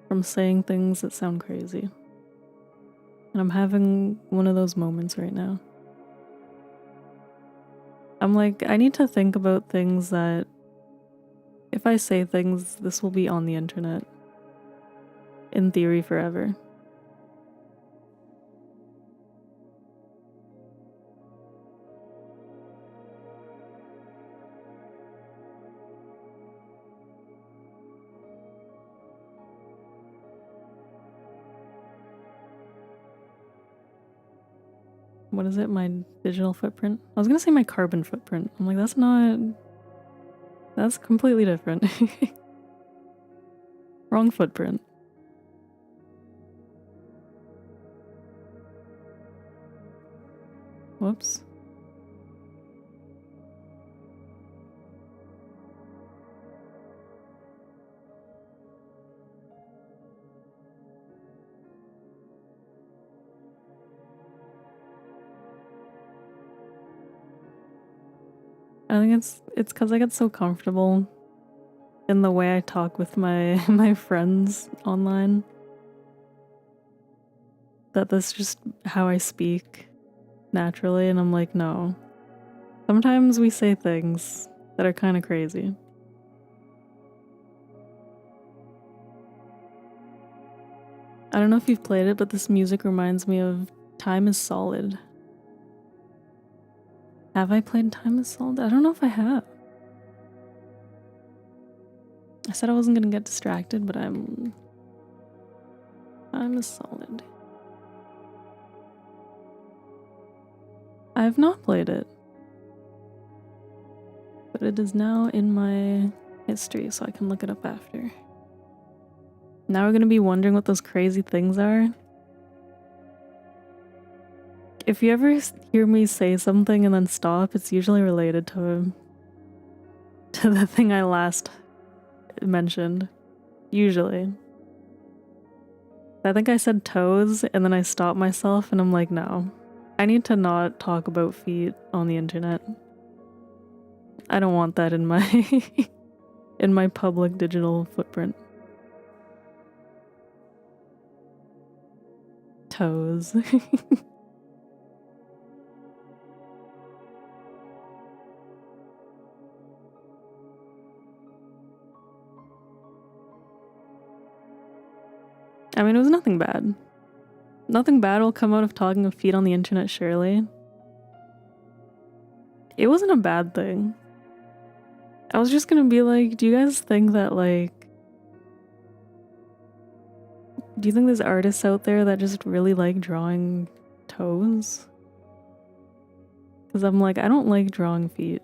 from saying things that sound crazy. And I'm having one of those moments right now. I'm like, I need to think about things that if I say things, this will be on the internet. In theory, forever. What is it? My digital footprint? I was gonna say my carbon footprint. I'm like, that's not... That's completely different. Wrong footprint. Whoops. I think it's because I get so comfortable in the way I talk with my my friends online that that's just how I speak naturally, and I'm like, no. Sometimes we say things that are kind of crazy. I don't know if you've played it, but this music reminds me of Time is Solid. Have I played Time is Solid? I don't know if I have. I said I wasn't gonna get distracted, but Time is Solid. I have not played it. But it is now in my history, so I can look it up after. Now we're gonna be wondering what those crazy things are. If you ever hear me say something and then stop, it's usually related to the thing I last mentioned. Usually. I think I said toes and then I stopped myself and I'm like, no. I need to not talk about feet on the internet. I don't want that in my in my public digital footprint. Toes. I mean, it was nothing bad. Nothing bad will come out of talking of feet on the internet, surely. It wasn't a bad thing. I was just gonna be like, do you guys think that, like... Do you think there's artists out there that just really like drawing toes? Because I'm like, I don't like drawing feet.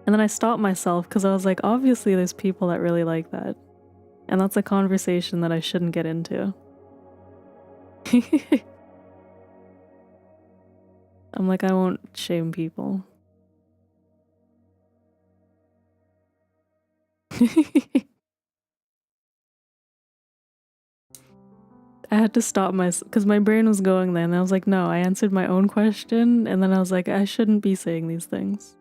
And then I stopped myself because I was like, obviously there's people that really like that. And that's a conversation that I shouldn't get into. I'm like, I won't shame people. I had to stop myself because my brain was going there and I was like, no, I answered my own question and then I was like, I shouldn't be saying these things.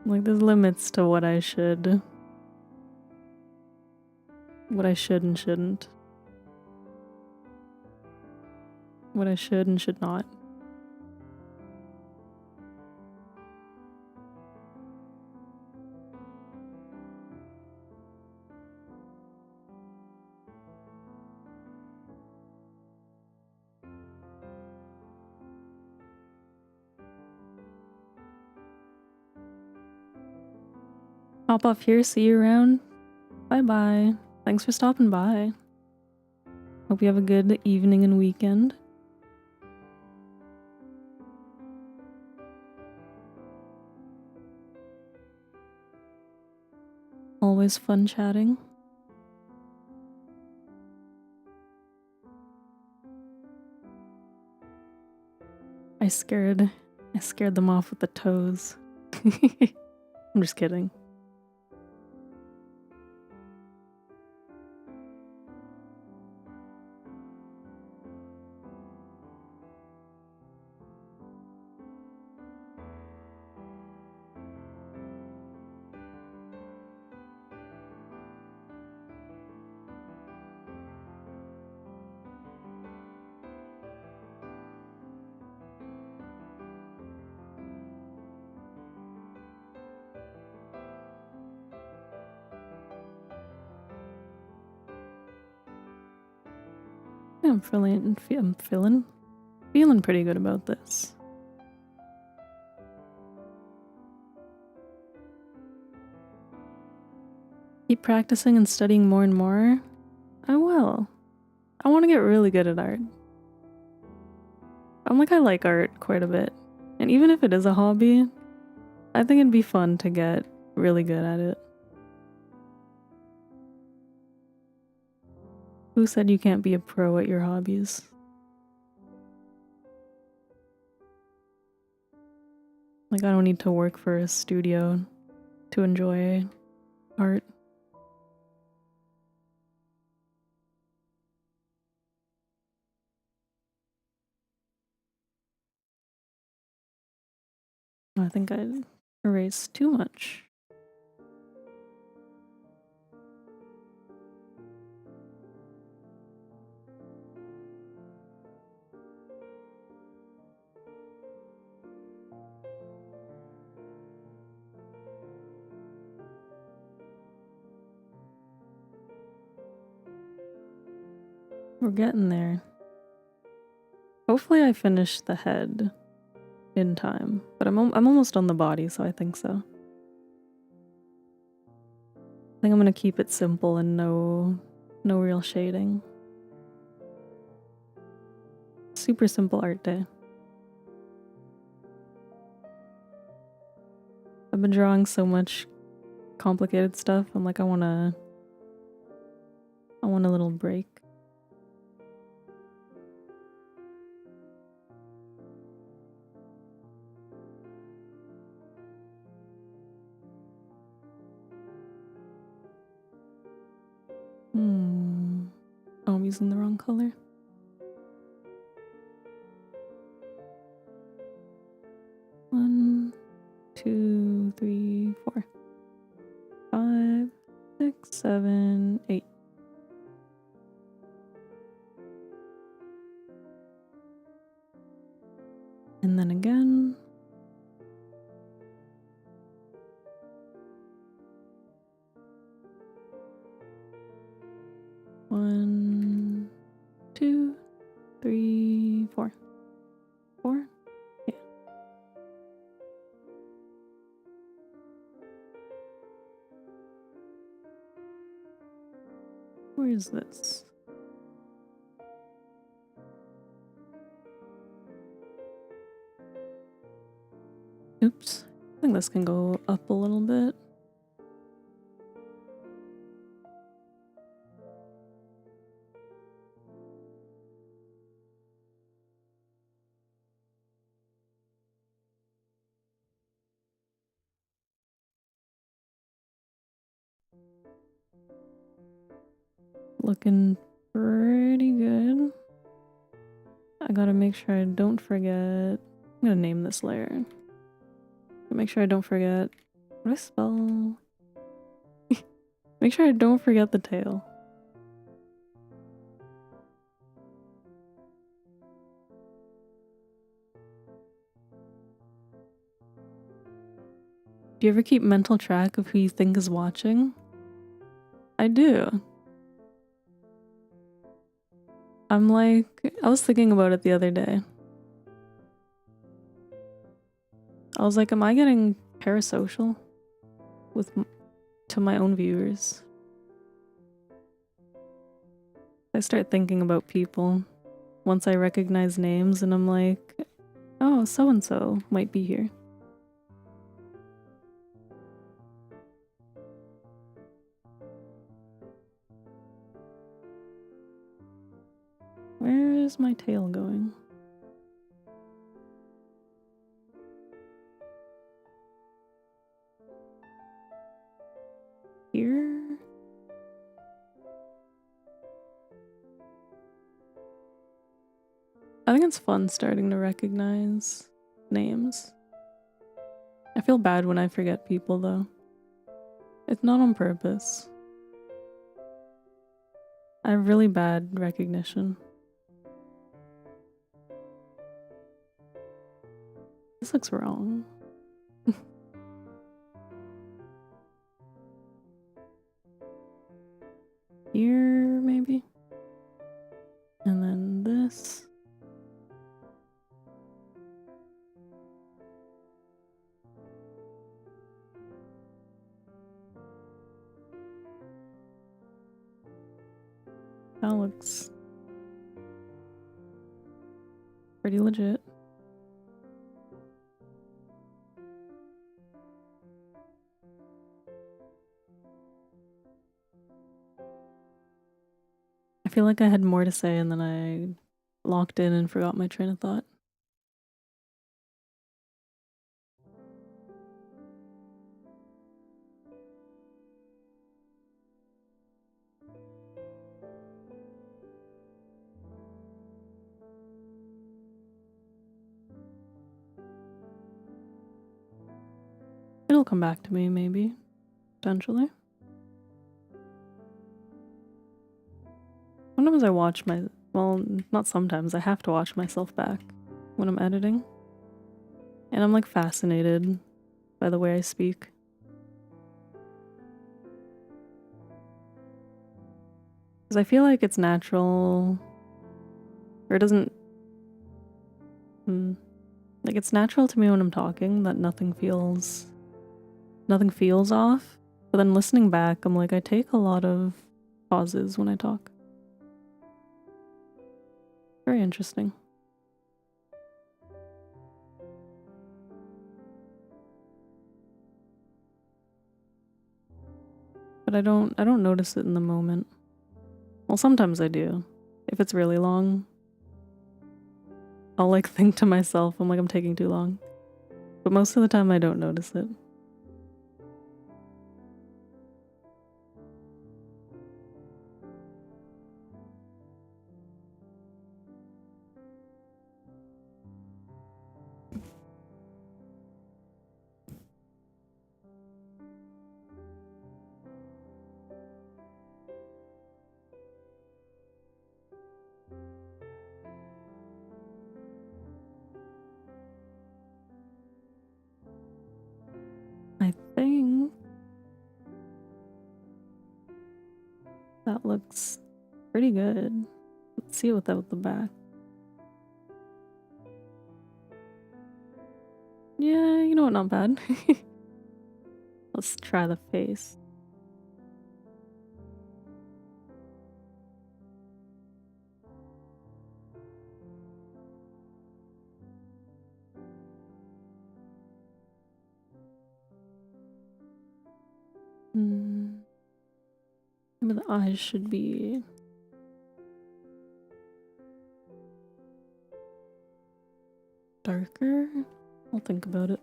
Like, there's limits to what I should and shouldn't. What I should and should not. Hop off here, see you around. Bye-bye. Thanks for stopping by. Hope you have a good evening and weekend. Always fun chatting. I scared them off with the toes. I'm just kidding. Yeah, I'm feeling pretty good about this. Keep practicing and studying more and more. I will. I want to get really good at art. I like art quite a bit. And even if it is a hobby, I think it'd be fun to get really good at it. Who said you can't be a pro at your hobbies? I don't need to work for a studio to enjoy art. I think I erased too much. We're getting there. Hopefully I finish the head in time, but I'm almost on the body, so I think so. I think I'm gonna keep it simple and no real shading. Super simple art day. I've been drawing so much complicated stuff. I'm like, I want a little break. Oh, I'm using the wrong color. One, 2, 3, 4, 5, 6, 7, 8. And then again. One, 2, 3, 4. 4? Yeah. Where is this? Oops. I think this can go up a little bit. Looking pretty good. I gotta make sure I don't forget. I'm gonna name this layer. Make sure I don't forget. What do I spell? Make sure I don't forget the tail. Do you ever keep mental track of who you think is watching? I do. I was thinking about it the other day. I was like, am I getting parasocial to my own viewers? I start thinking about people once I recognize names and I'm like, oh, so-and-so might be here. is my tail going? Here? I think it's fun starting to recognize names. I feel bad when I forget people though. It's not on purpose. I have really bad recognition. This looks wrong. Here, maybe? And then this. That looks pretty legit. I feel like I had more to say and then I locked in and forgot my train of thought. It'll come back to me, maybe. Potentially. Sometimes I watch well, not sometimes, I have to watch myself back when I'm editing. And I'm like fascinated by the way I speak. Because I feel like it's natural, or it doesn't, like it's natural to me when I'm talking that nothing feels off. But then listening back, I'm like, I take a lot of pauses when I talk. Very interesting. But I don't notice it in the moment. Well, sometimes I do. If it's really long, I'll like think to myself, I'm like, I'm taking too long. But most of the time I don't notice it. I think that looks pretty good. Let's see it without the back. Yeah, you know what, not bad. Let's try the face. Maybe the eyes should be darker. I'll think about it.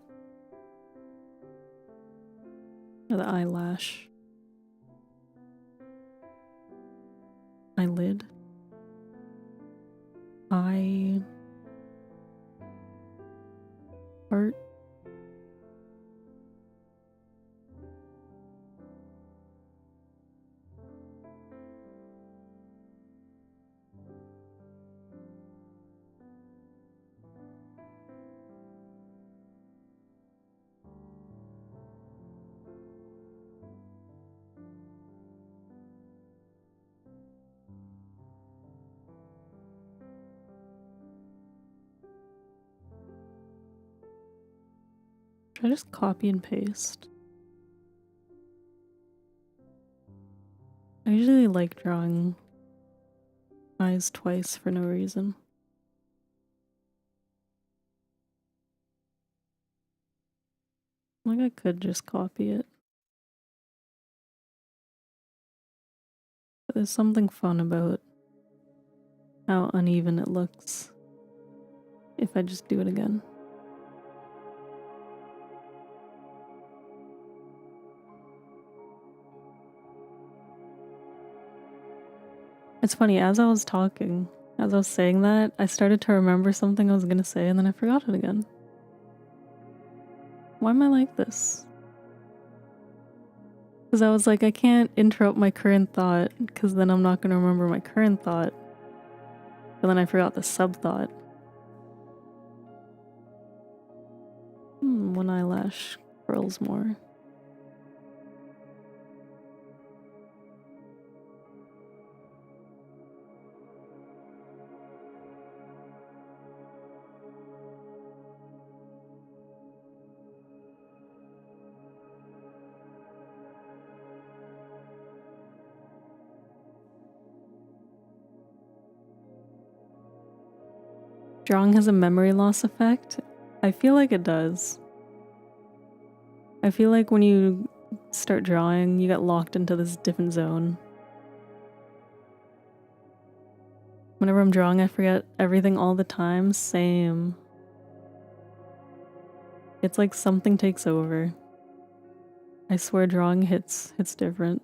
Or the eyelash. Eyelid. Eye. Heart. Should I just copy and paste? I usually like drawing eyes twice for no reason. Like I could just copy it. But there's something fun about how uneven it looks if I just do it again. It's funny, as I was talking, as I was saying that, I started to remember something I was gonna say and then I forgot it again. Why am I like this? Because I was like, I can't interrupt my current thought because then I'm not gonna remember my current thought. But then I forgot the sub-thought. One eyelash curls more. Drawing has a memory loss effect? I feel like it does. I feel like when you start drawing, you get locked into this different zone. Whenever I'm drawing, I forget everything all the time. Same. It's like something takes over. I swear drawing hits different.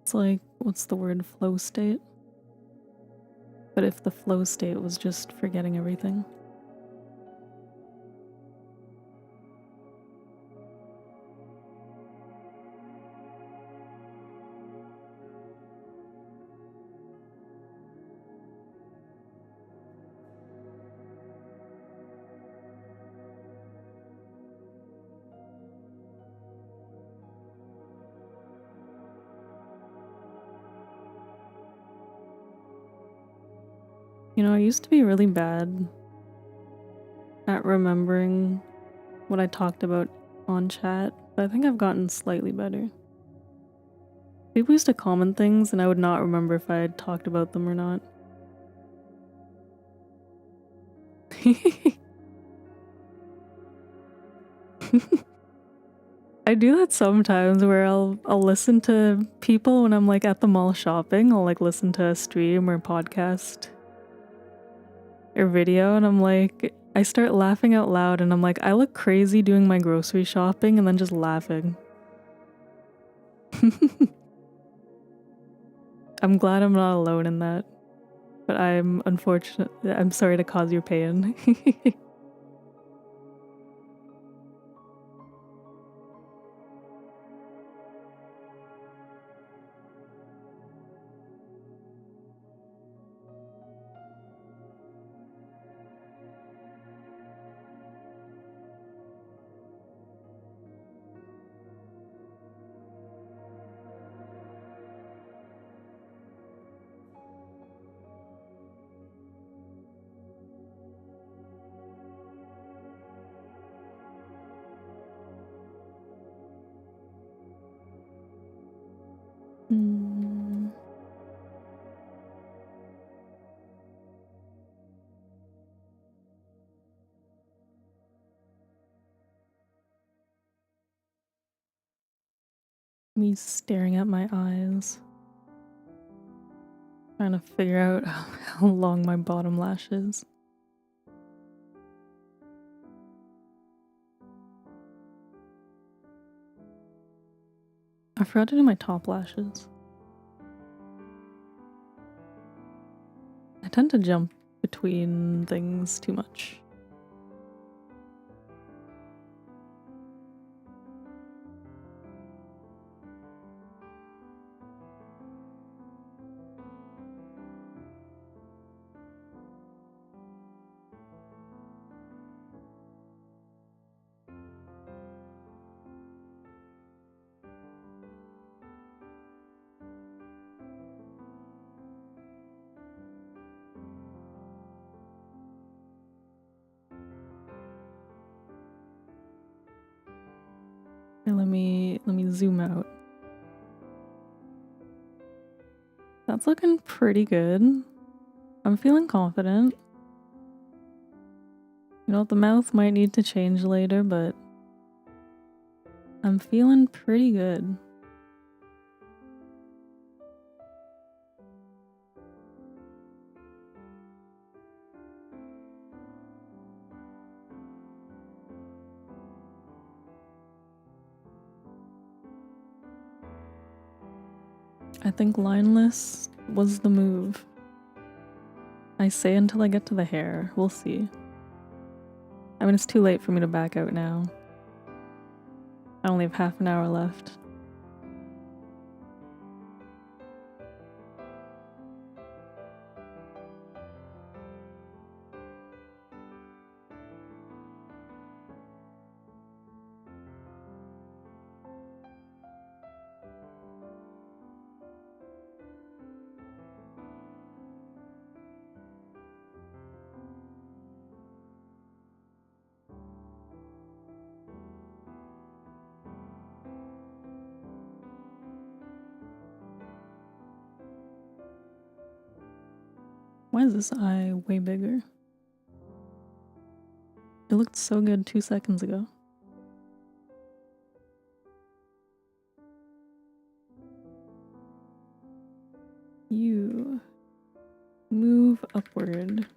It's like, what's the word? Flow state? But if the flow state was just forgetting everything. You know, I used to be really bad at remembering what I talked about on chat, but I think I've gotten slightly better. People used to comment things and I would not remember if I had talked about them or not. I do that sometimes where I'll listen to people when I'm like at the mall shopping. I'll like listen to a stream or podcast or video and I'm like, I start laughing out loud and I'm like, I look crazy doing my grocery shopping and then just laughing. I'm glad I'm not alone in that, but I'm sorry to cause your pain. Me staring at my eyes, trying to figure out how long my bottom lash is. I forgot to do my top lashes. I tend to jump between things too much. Okay, let me zoom out. That's looking pretty good. I'm feeling confident. You know, the mouth might need to change later, but I'm feeling pretty good. I think lineless was the move. I say until I get to the hair. We'll see. I mean, it's too late for me to back out now. I only have half an hour left. Why is this eye way bigger? It looked so good 2 seconds ago. You move upward.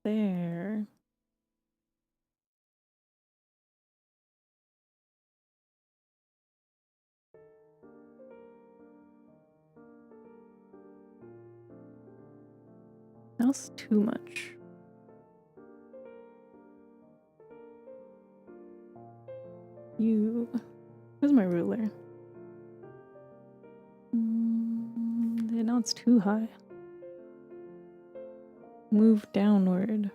There. That's too much. Where's my ruler? Now it's too high. Move downward.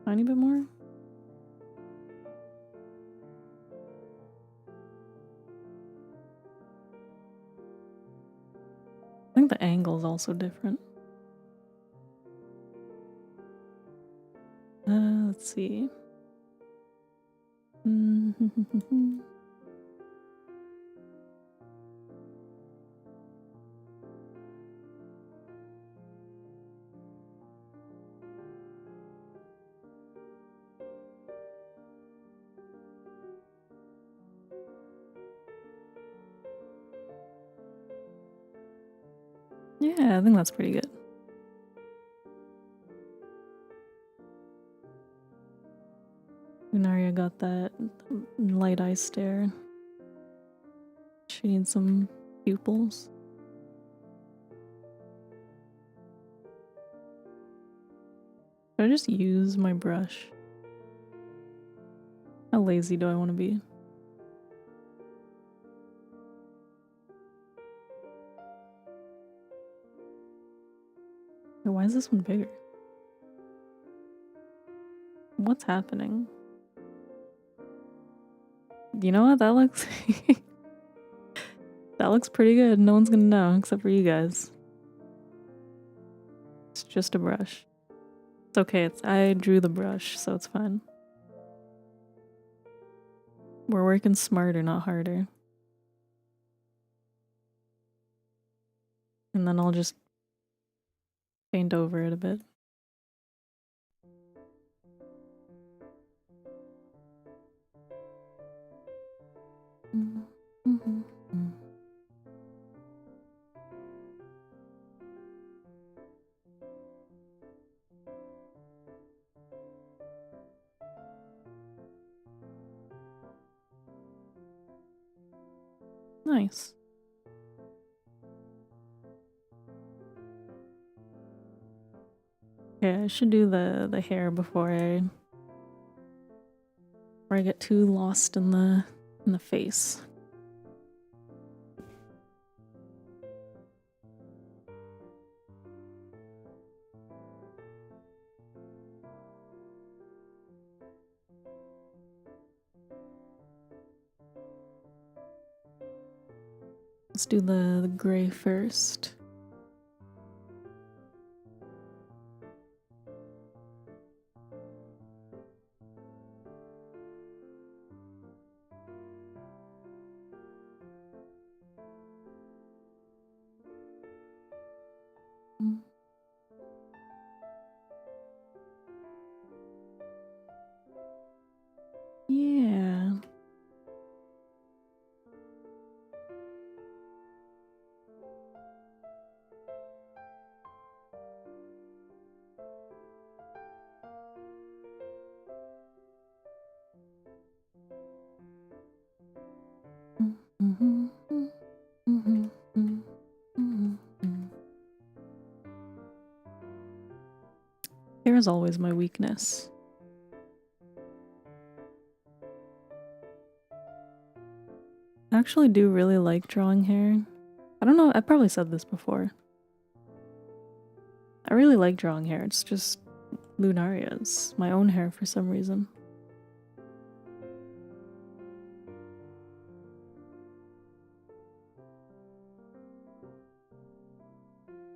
Tiny bit more. I think the angle is also different. Let's see. Yeah, I think that's pretty good. Lunaria got that light eye stare. She needs some pupils. Should I just use my brush? How lazy do I want to be? Why is this one bigger? What's happening? You know what? That looks... that looks pretty good. No one's gonna know except for you guys. It's just a brush. It's okay. I drew the brush, so it's fine. We're working smarter, not harder. And then I'll just paint over it a bit. Nice. Okay, I should do the hair before I get too lost in the face. Let's do the gray first. Yeah. Hair is always my weakness. I actually do really like drawing hair. I don't know, I probably said this before. I really like drawing hair, it's just Lunaria's, my own hair for some reason.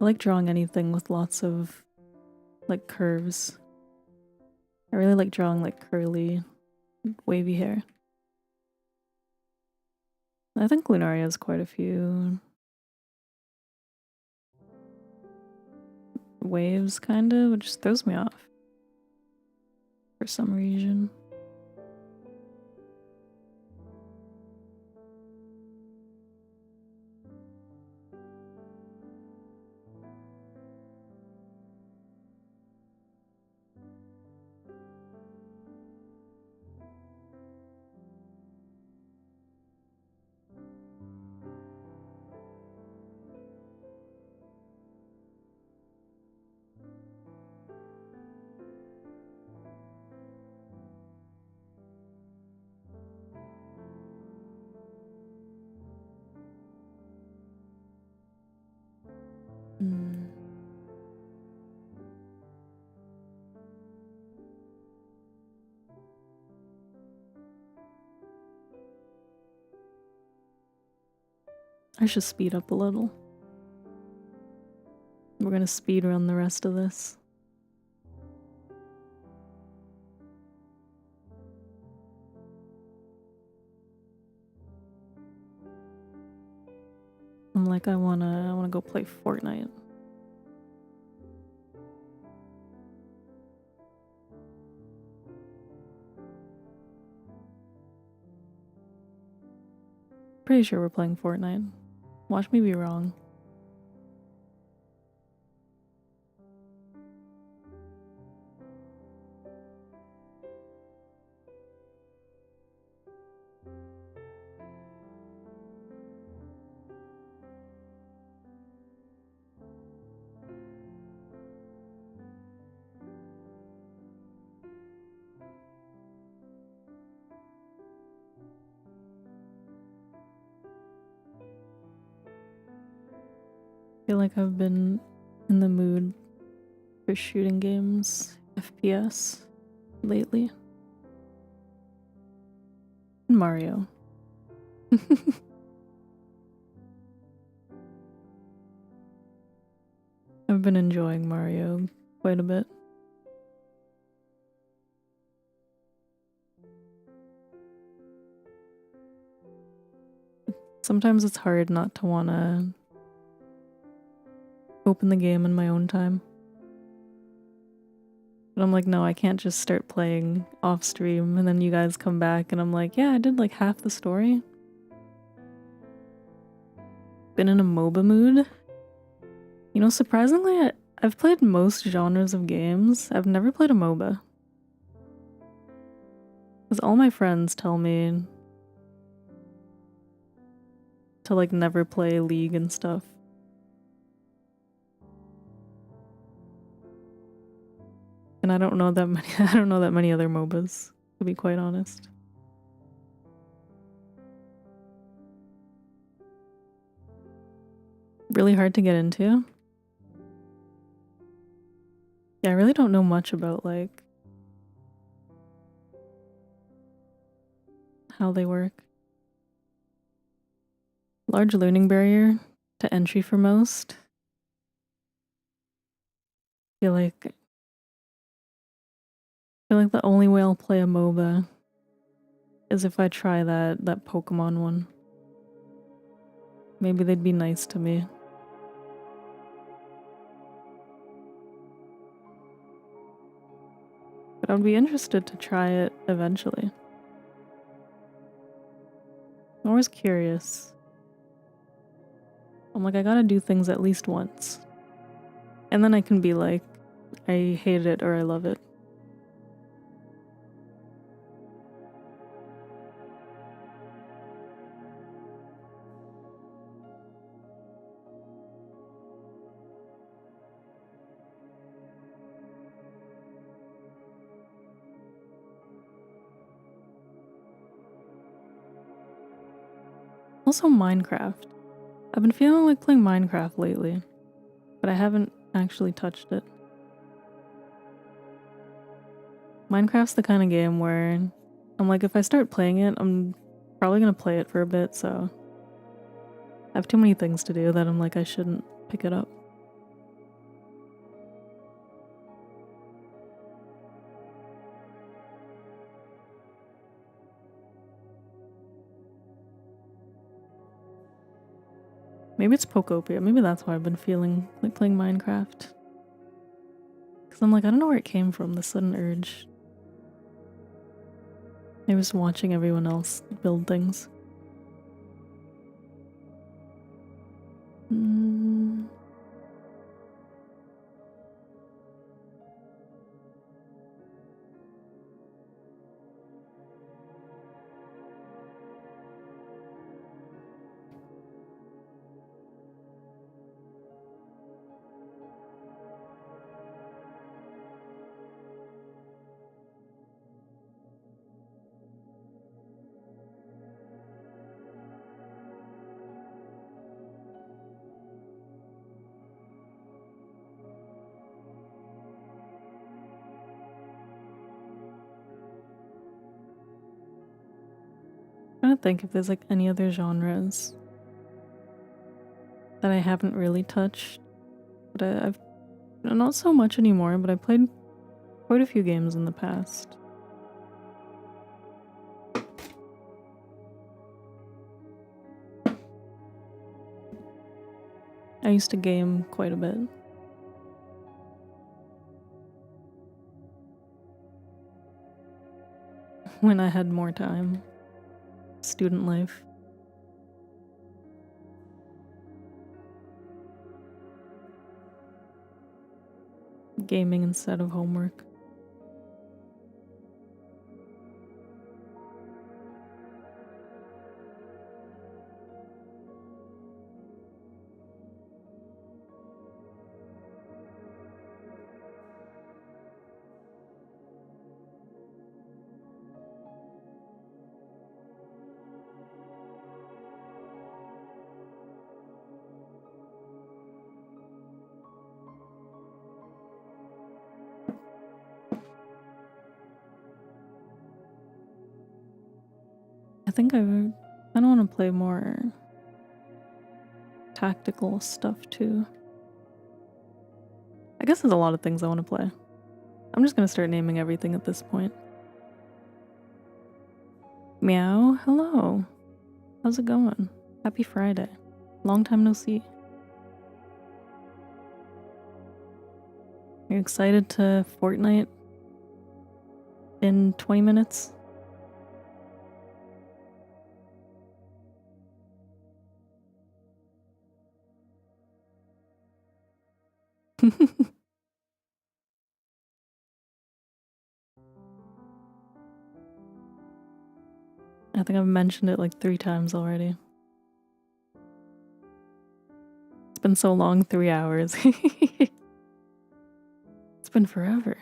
I like drawing anything with lots of, like, curves. I really like drawing, like, curly, wavy hair. I think Lunaria has quite a few waves, kind of, which just throws me off for some reason. I should speed up a little. We're gonna speed run the rest of this. I'm like, I wanna go play Fortnite. Pretty sure we're playing Fortnite. Watch me be wrong. I feel like I've been in the mood for shooting games, FPS, lately. And Mario. I've been enjoying Mario quite a bit. Sometimes it's hard not to want to open the game in my own time. But I'm like, no, I can't just start playing off stream and then you guys come back and I'm like, yeah, I did like half the story. Been in a MOBA mood. You know, surprisingly, I've played most genres of games. I've never played a MOBA. Because all my friends tell me to like never play League and stuff. And I don't know that many other MOBAs, to be quite honest. Really hard to get into. Yeah, I really don't know much about like how they work. Large learning barrier to entry for most. I feel like the only way I'll play a MOBA is if I try that Pokemon one. Maybe they'd be nice to me. But I would be interested to try it eventually. I'm always curious. I'm like, I gotta do things at least once. And then I can be like, I hate it or I love it. Also Minecraft. I've been feeling like playing Minecraft lately, but I haven't actually touched it. Minecraft's the kind of game where I'm like, if I start playing it, I'm probably gonna play it for a bit, so I have too many things to do that I'm like, I shouldn't pick it up. Maybe it's Pokopia. Maybe that's why I've been feeling like playing Minecraft. Because I'm like, I don't know where it came from, this sudden urge. Maybe just watching everyone else build things. Trying to think if there's like any other genres that I haven't really touched. But I've not so much anymore, but I played quite a few games in the past. I used to game quite a bit. When I had more time. Student life. Gaming instead of homework. I think I don't want to play more tactical stuff too. I guess there's a lot of things I want to play. I'm just gonna start naming everything at this point. Meow, hello. How's it going? Happy Friday. Long time no see. Are you excited to Fortnite in 20 minutes? I think I've mentioned it like 3 times already. It's been so long, 3 hours. It's been forever.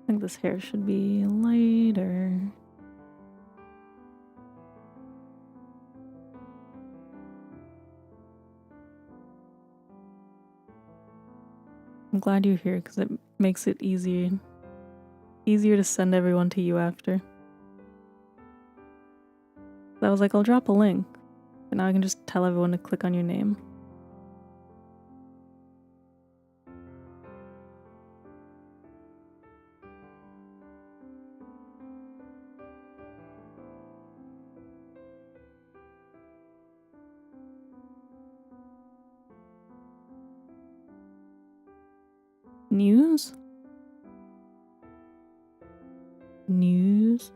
I think this hair should be lighter. I'm glad you're here because it makes it easier to send everyone to you after. I was like, I'll drop a link, and now I can just tell everyone to click on your name. News? News?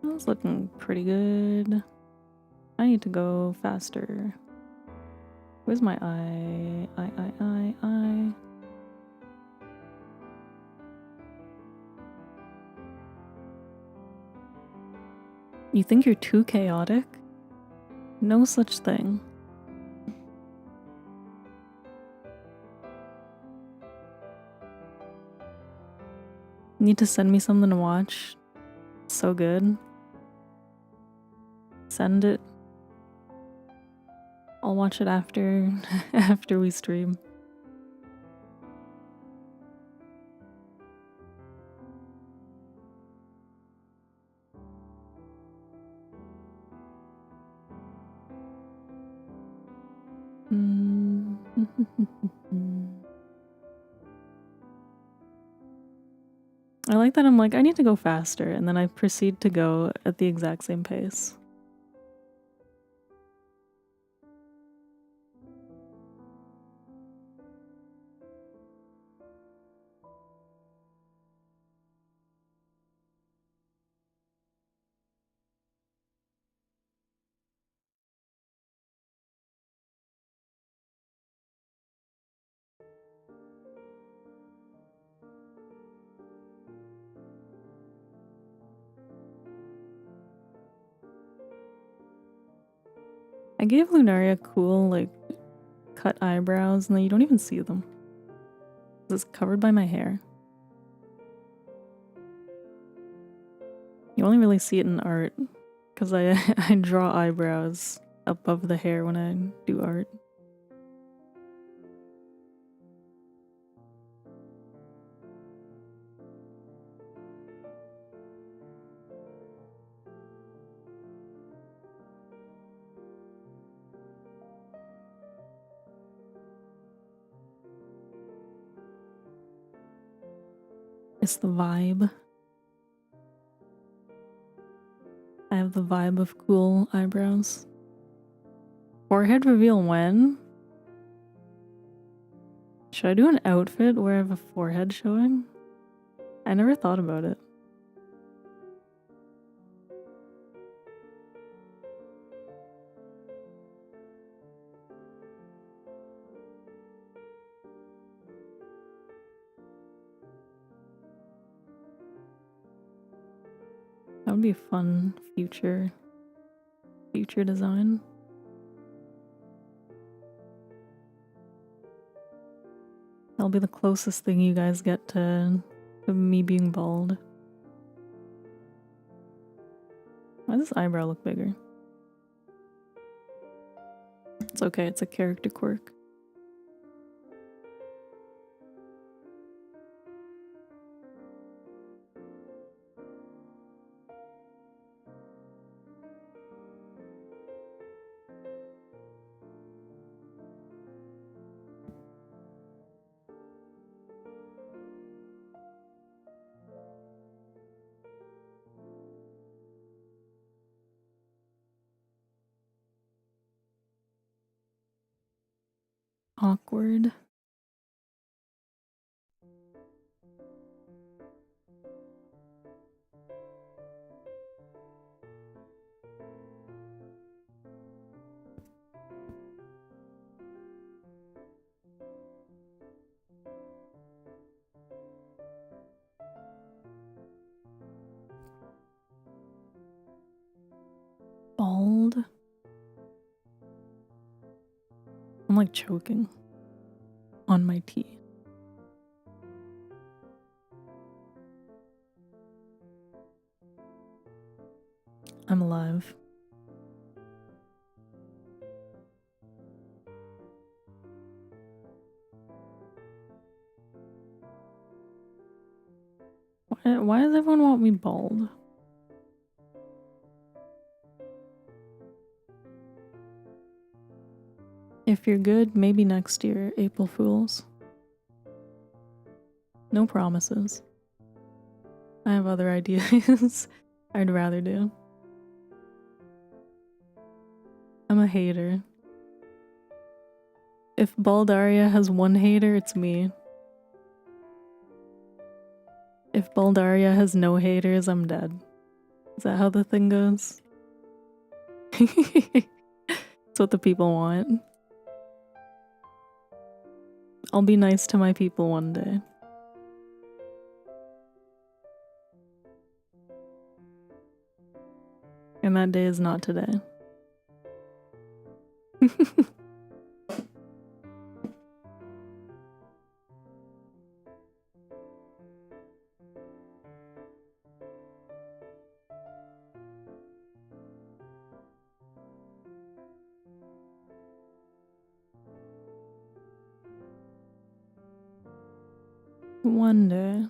That's looking pretty good. I need to go faster. Where's my eye? Eye. You think you're too chaotic? No such thing. Need to send me something to watch? So good. Send it. I'll watch it after after we stream. I like that I'm like, I need to go faster, and then I proceed to go at the exact same pace. I gave Lunaria cool, like, cut eyebrows, and then you don't even see them. It's covered by my hair. You only really see it in art, because I draw eyebrows above the hair when I do art. It's the vibe. I have the vibe of cool eyebrows. Forehead reveal when? Should I do an outfit where I have a forehead showing? I never thought about it. That would be a fun future design. That'll be the closest thing you guys get to me being bald. Why does this eyebrow look bigger? It's okay, it's a character quirk. Awkward. Bald. I'm like choking on my tea. I'm alive. Why does everyone want me bald? If you're good, maybe next year, April Fools. No promises. I have other ideas I'd rather do. I'm a hater. If Baldaria has one hater, it's me. If Baldaria has no haters, I'm dead. Is that how the thing goes? It's what the people want. I'll be nice to my people one day. And that day is not today. One day.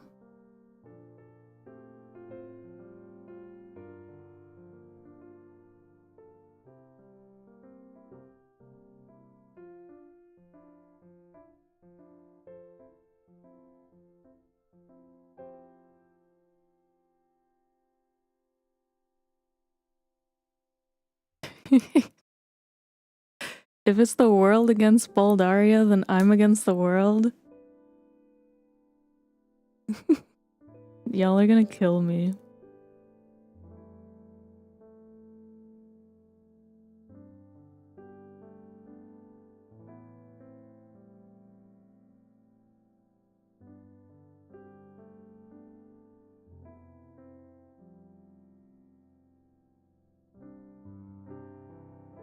If it's the world against Baldaria, then I'm against the world. Y'all are gonna kill me.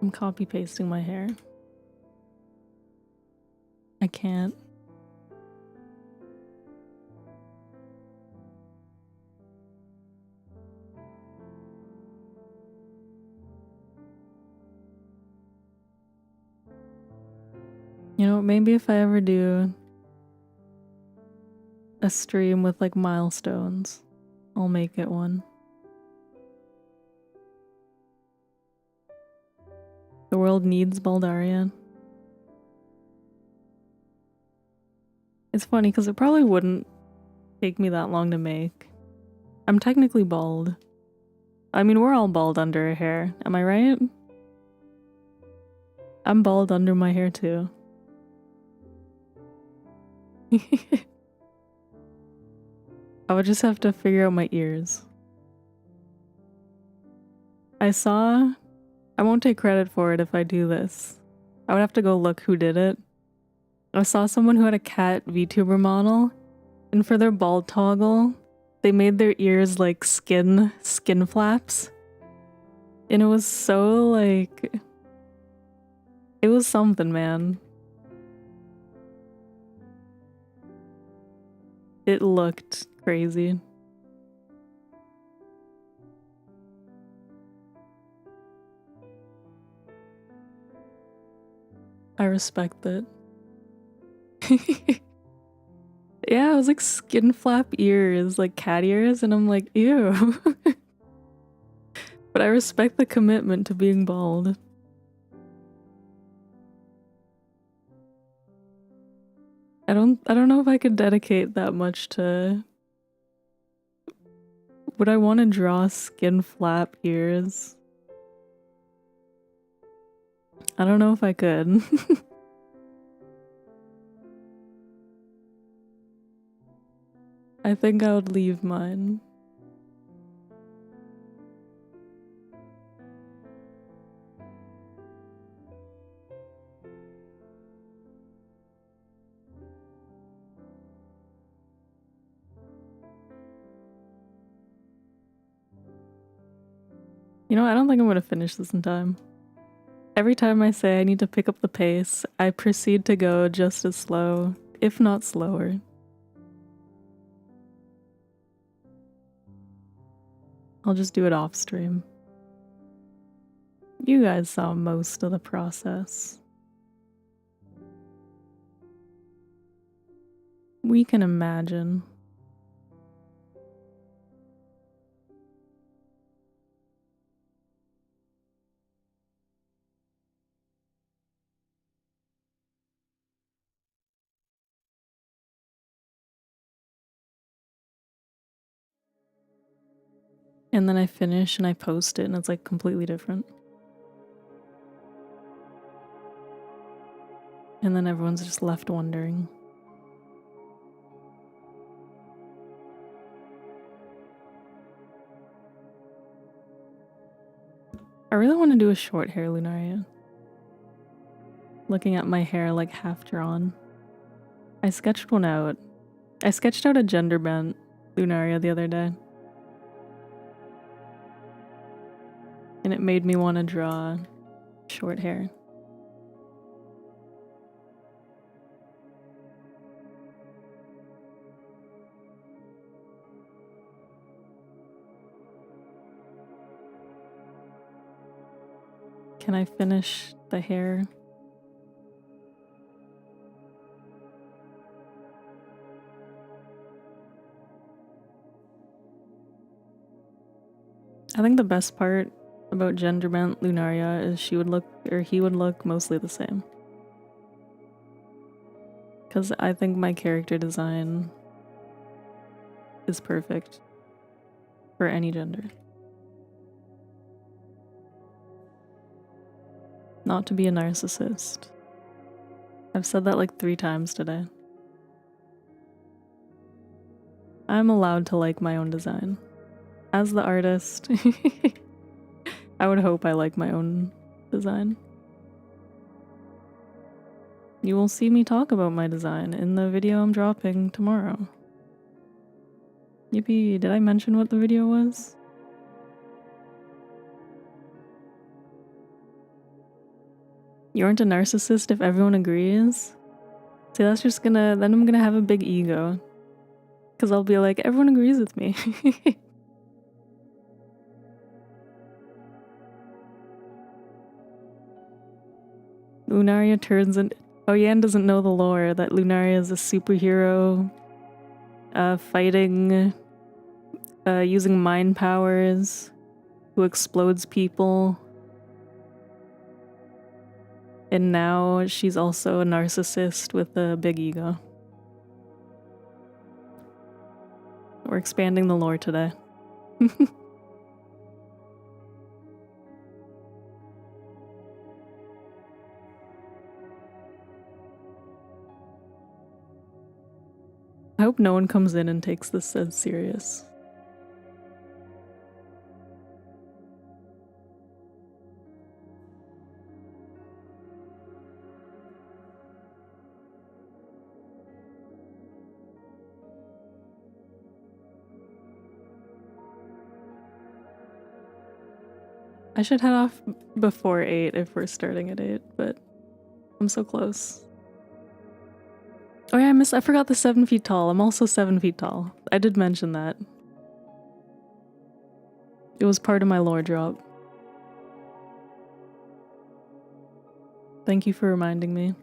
I'm copy pasting my hair. I can't. You know, maybe if I ever do a stream with like milestones, I'll make it one. The world needs Baldaria. It's funny because it probably wouldn't take me that long to make. I'm technically bald. I mean, we're all bald under our hair. Am I right? I'm bald under my hair too. I would just have to figure out my ears. I won't take credit for it if I do this. I would have to go look who did it. I saw someone who had a cat VTuber model, and for their bald toggle, they made their ears like skin flaps. And it was so like... It was something, man. It looked crazy. I respect it. Yeah, it was like skin flap ears, like cat ears, and I'm like, ew. But I respect the commitment to being bald. I don't know if I could dedicate that much to... Would I want to draw skin flap ears? I don't know if I could. I think I would leave mine. You know, I don't think I'm gonna finish this in time. Every time I say I need to pick up the pace, I proceed to go just as slow, if not slower. I'll just do it off stream. You guys saw most of the process. We can imagine. And then I finish and I post it and it's like completely different. And then everyone's just left wondering. I really want to do a short hair Lunaria. Looking at my hair like half drawn. I sketched one out. I sketched out a gender bent Lunaria the other day. And it made me want to draw short hair. Can I finish the hair? I think the best part about gender bent Lunaria is he would look mostly the same. Because I think my character design is perfect for any gender. Not to be a narcissist. I've said that like 3 times today. I'm allowed to like my own design. As the artist, I would hope I like my own design. You will see me talk about my design in the video I'm dropping tomorrow. Yippee, did I mention what the video was? You aren't a narcissist if everyone agrees? See, that's just then I'm gonna have a big ego. Cause I'll be like, everyone agrees with me. Lunaria turns in. Oh, Yan doesn't know the lore that Lunaria is a superhero, fighting, using mind powers, who explodes people. And now she's also a narcissist with a big ego. We're expanding the lore today. I hope no one comes in and takes this as serious. I should head off before 8 if we're starting at 8, but I'm so close. Oh yeah, I forgot the 7 feet tall. I'm also 7 feet tall. I did mention that. It was part of my lore drop. Thank you for reminding me.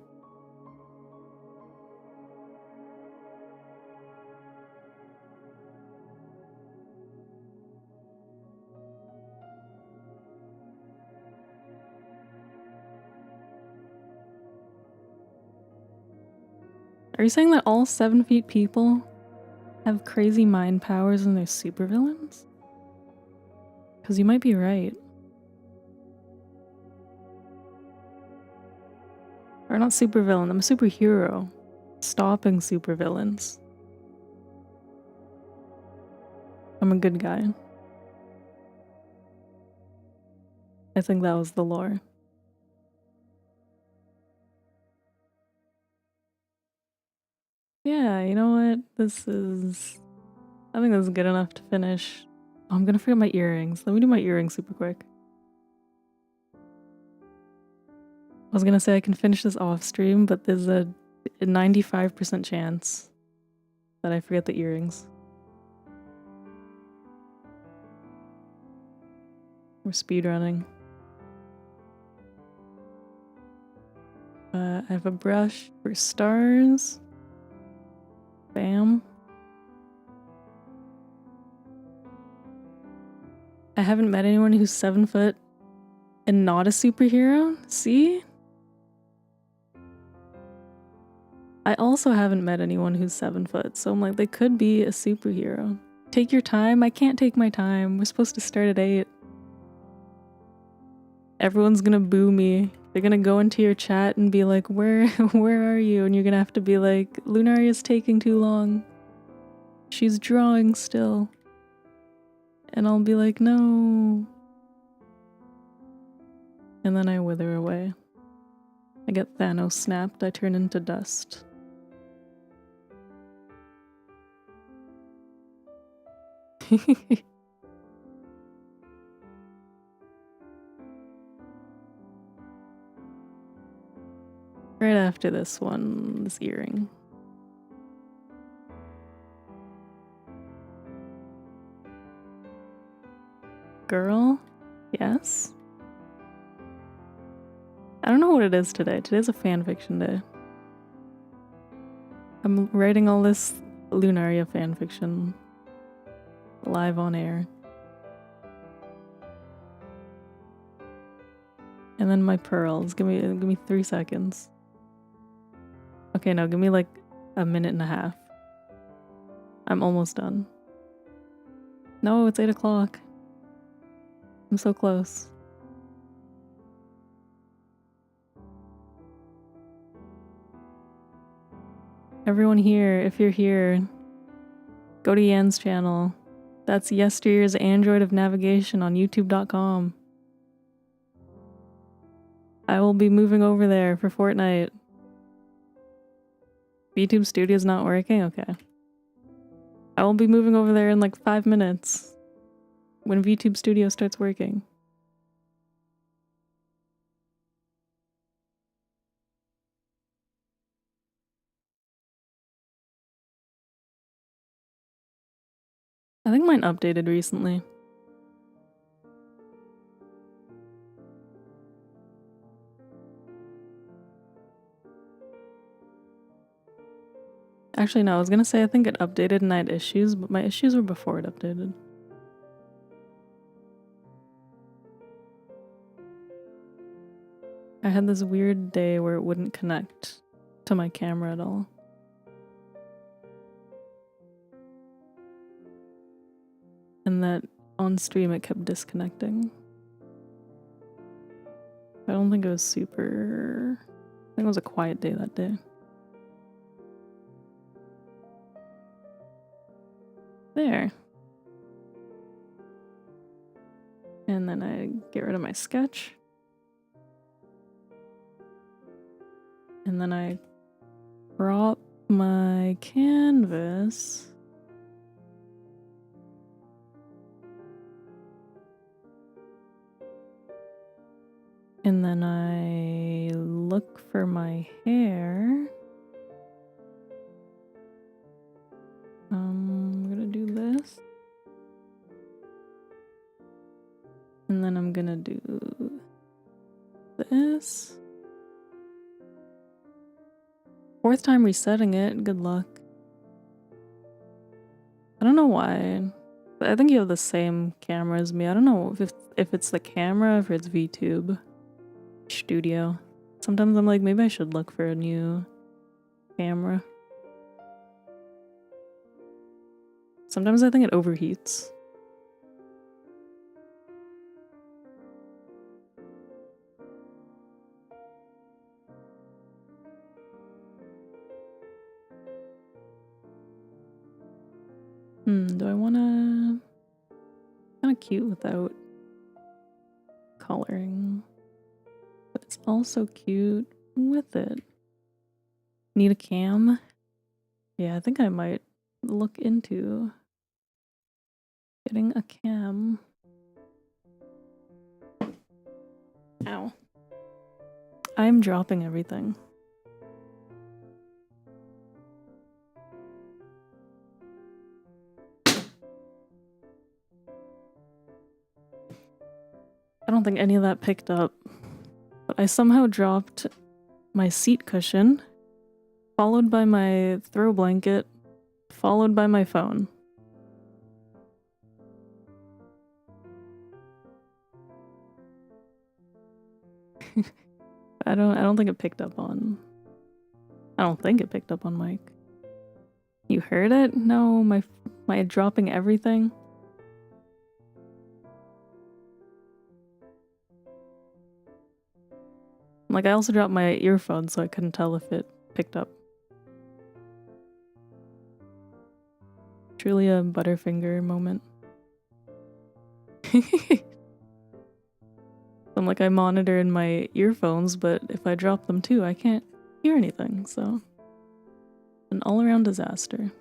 Are you saying that all 7 feet people have crazy mind powers and they're supervillains? Because you might be right. Or not supervillain, I'm a superhero. Stopping supervillains. I'm a good guy. I think that was the lore. Yeah, you know what? I think this is good enough to finish. Oh, I'm gonna forget my earrings. Let me do my earrings super quick. I was gonna say I can finish this off stream, but there's a 95% chance that I forget the earrings. We're speedrunning. I have a brush for stars. Bam. I haven't met anyone who's 7 foot and not a superhero. See? I also haven't met anyone who's 7 foot, so I'm like, they could be a superhero. Take your time. I can't take my time. We're supposed to start at 8. Everyone's gonna boo me. They're gonna go into your chat and be like, where are you? And you're gonna have to be like, Lunaria's taking too long. She's drawing still. And I'll be like, no. And then I wither away. I get Thanos snapped. I turn into dust. Right after this one, this earring. Girl? Yes? I don't know what it is today. Today's a fanfiction day. I'm writing all this Lunaria fanfiction live on air. And then my pearls. Give me 3 seconds. Okay, no, give me like a minute and a half. I'm almost done. No, it's 8 o'clock. I'm so close. Everyone here, if you're here, go to Yan's channel. That's yesteryear's Android of Navigation on youtube.com. I will be moving over there for Fortnite. VTube Studio's not working? Okay. I will be moving over there in like 5 minutes when VTube Studio starts working. I think mine updated recently. Actually, no, I was gonna say I think it updated and I had issues, but my issues were before it updated. I had this weird day where it wouldn't connect to my camera at all. And that on stream it kept disconnecting. I don't think it was super... I think it was a quiet day that day. There. And then I get rid of my sketch. And then I crop my canvas. And then I look for my hair. I'm gonna do this. And then I'm gonna do this. 4th time resetting it, good luck. I don't know why. But I think you have the same camera as me. I don't know if it's the camera or if it's VTube Studio. Sometimes I'm like, maybe I should look for a new camera. Sometimes I think it overheats. Do I wanna... Kinda cute without coloring. But it's also cute with it. Need a cam? Yeah, I think I might look into getting a cam. Ow. I'm dropping everything. I don't think any of that picked up, but I somehow dropped my seat cushion, followed by my throw blanket, followed by my phone. I don't think it picked up on... I don't think it picked up on mic. You heard it? No, my dropping everything. Like, I also dropped my earphones, so I couldn't tell if it picked up. Truly a Butterfinger moment. I'm like, I monitor in my earphones, but if I drop them too, I can't hear anything, so... An all-around disaster.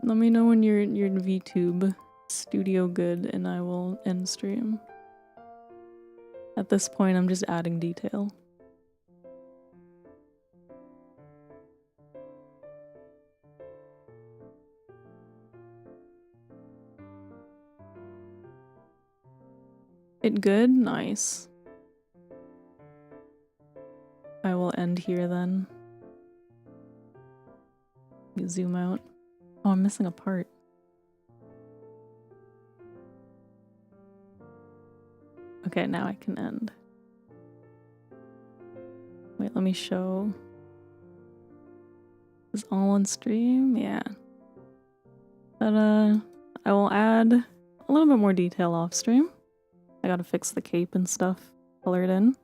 Let me know when your VTube studio good and I will end stream. At this point, I'm just adding detail. It good? Nice. I will end here then. You zoom out. Oh, I'm missing a part. Okay, now I can end. Wait, let me show. Is all on stream? Yeah. But I will add a little bit more detail off stream. I gotta fix the cape and stuff, color it in.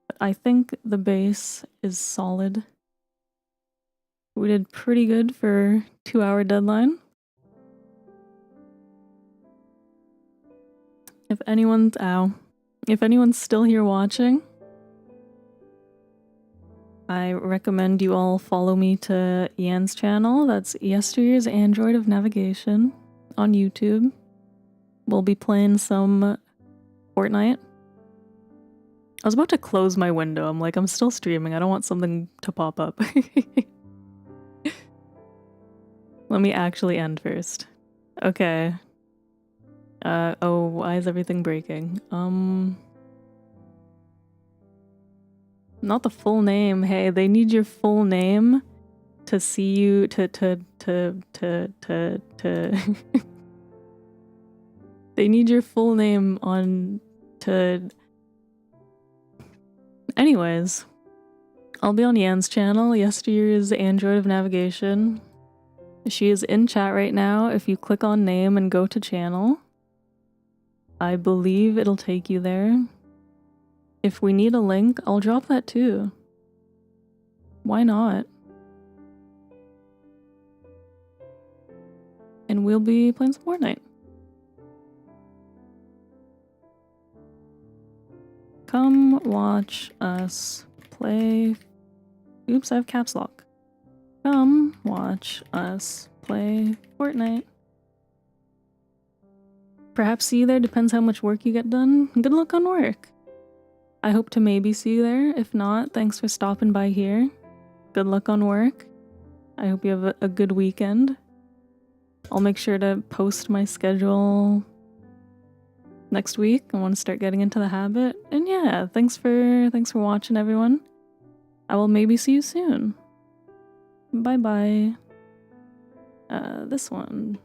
But I think the base is solid. We did pretty good for 2-hour deadline. If anyone's still here watching, I recommend you all follow me to Yan's channel. That's Yesteryear's Android of Navigation on YouTube. We'll be playing some Fortnite. I was about to close my window. I'm like, I'm still streaming. I don't want something to pop up. Let me actually end first. Okay. Oh, why is everything breaking? Not the full name. Hey, they need your full name to see you to They need your full name on to... Anyways, I'll be on Yan's channel, Yesteryear's Android of Navigation. She is in chat right now. If you click on name and go to channel, I believe it'll take you there. If we need a link, I'll drop that too. Why not? And we'll be playing some Fortnite. Come watch us play... Oops, I have caps lock. Come watch us play Fortnite. Perhaps see you there, depends how much work you get done. Good luck on work. I hope to maybe see you there. If not, thanks for stopping by here. Good luck on work. I hope you have a good weekend. I'll make sure to post my schedule next week. I want to start getting into the habit. And yeah, thanks for watching, everyone. I will maybe see you soon. Bye bye. This one.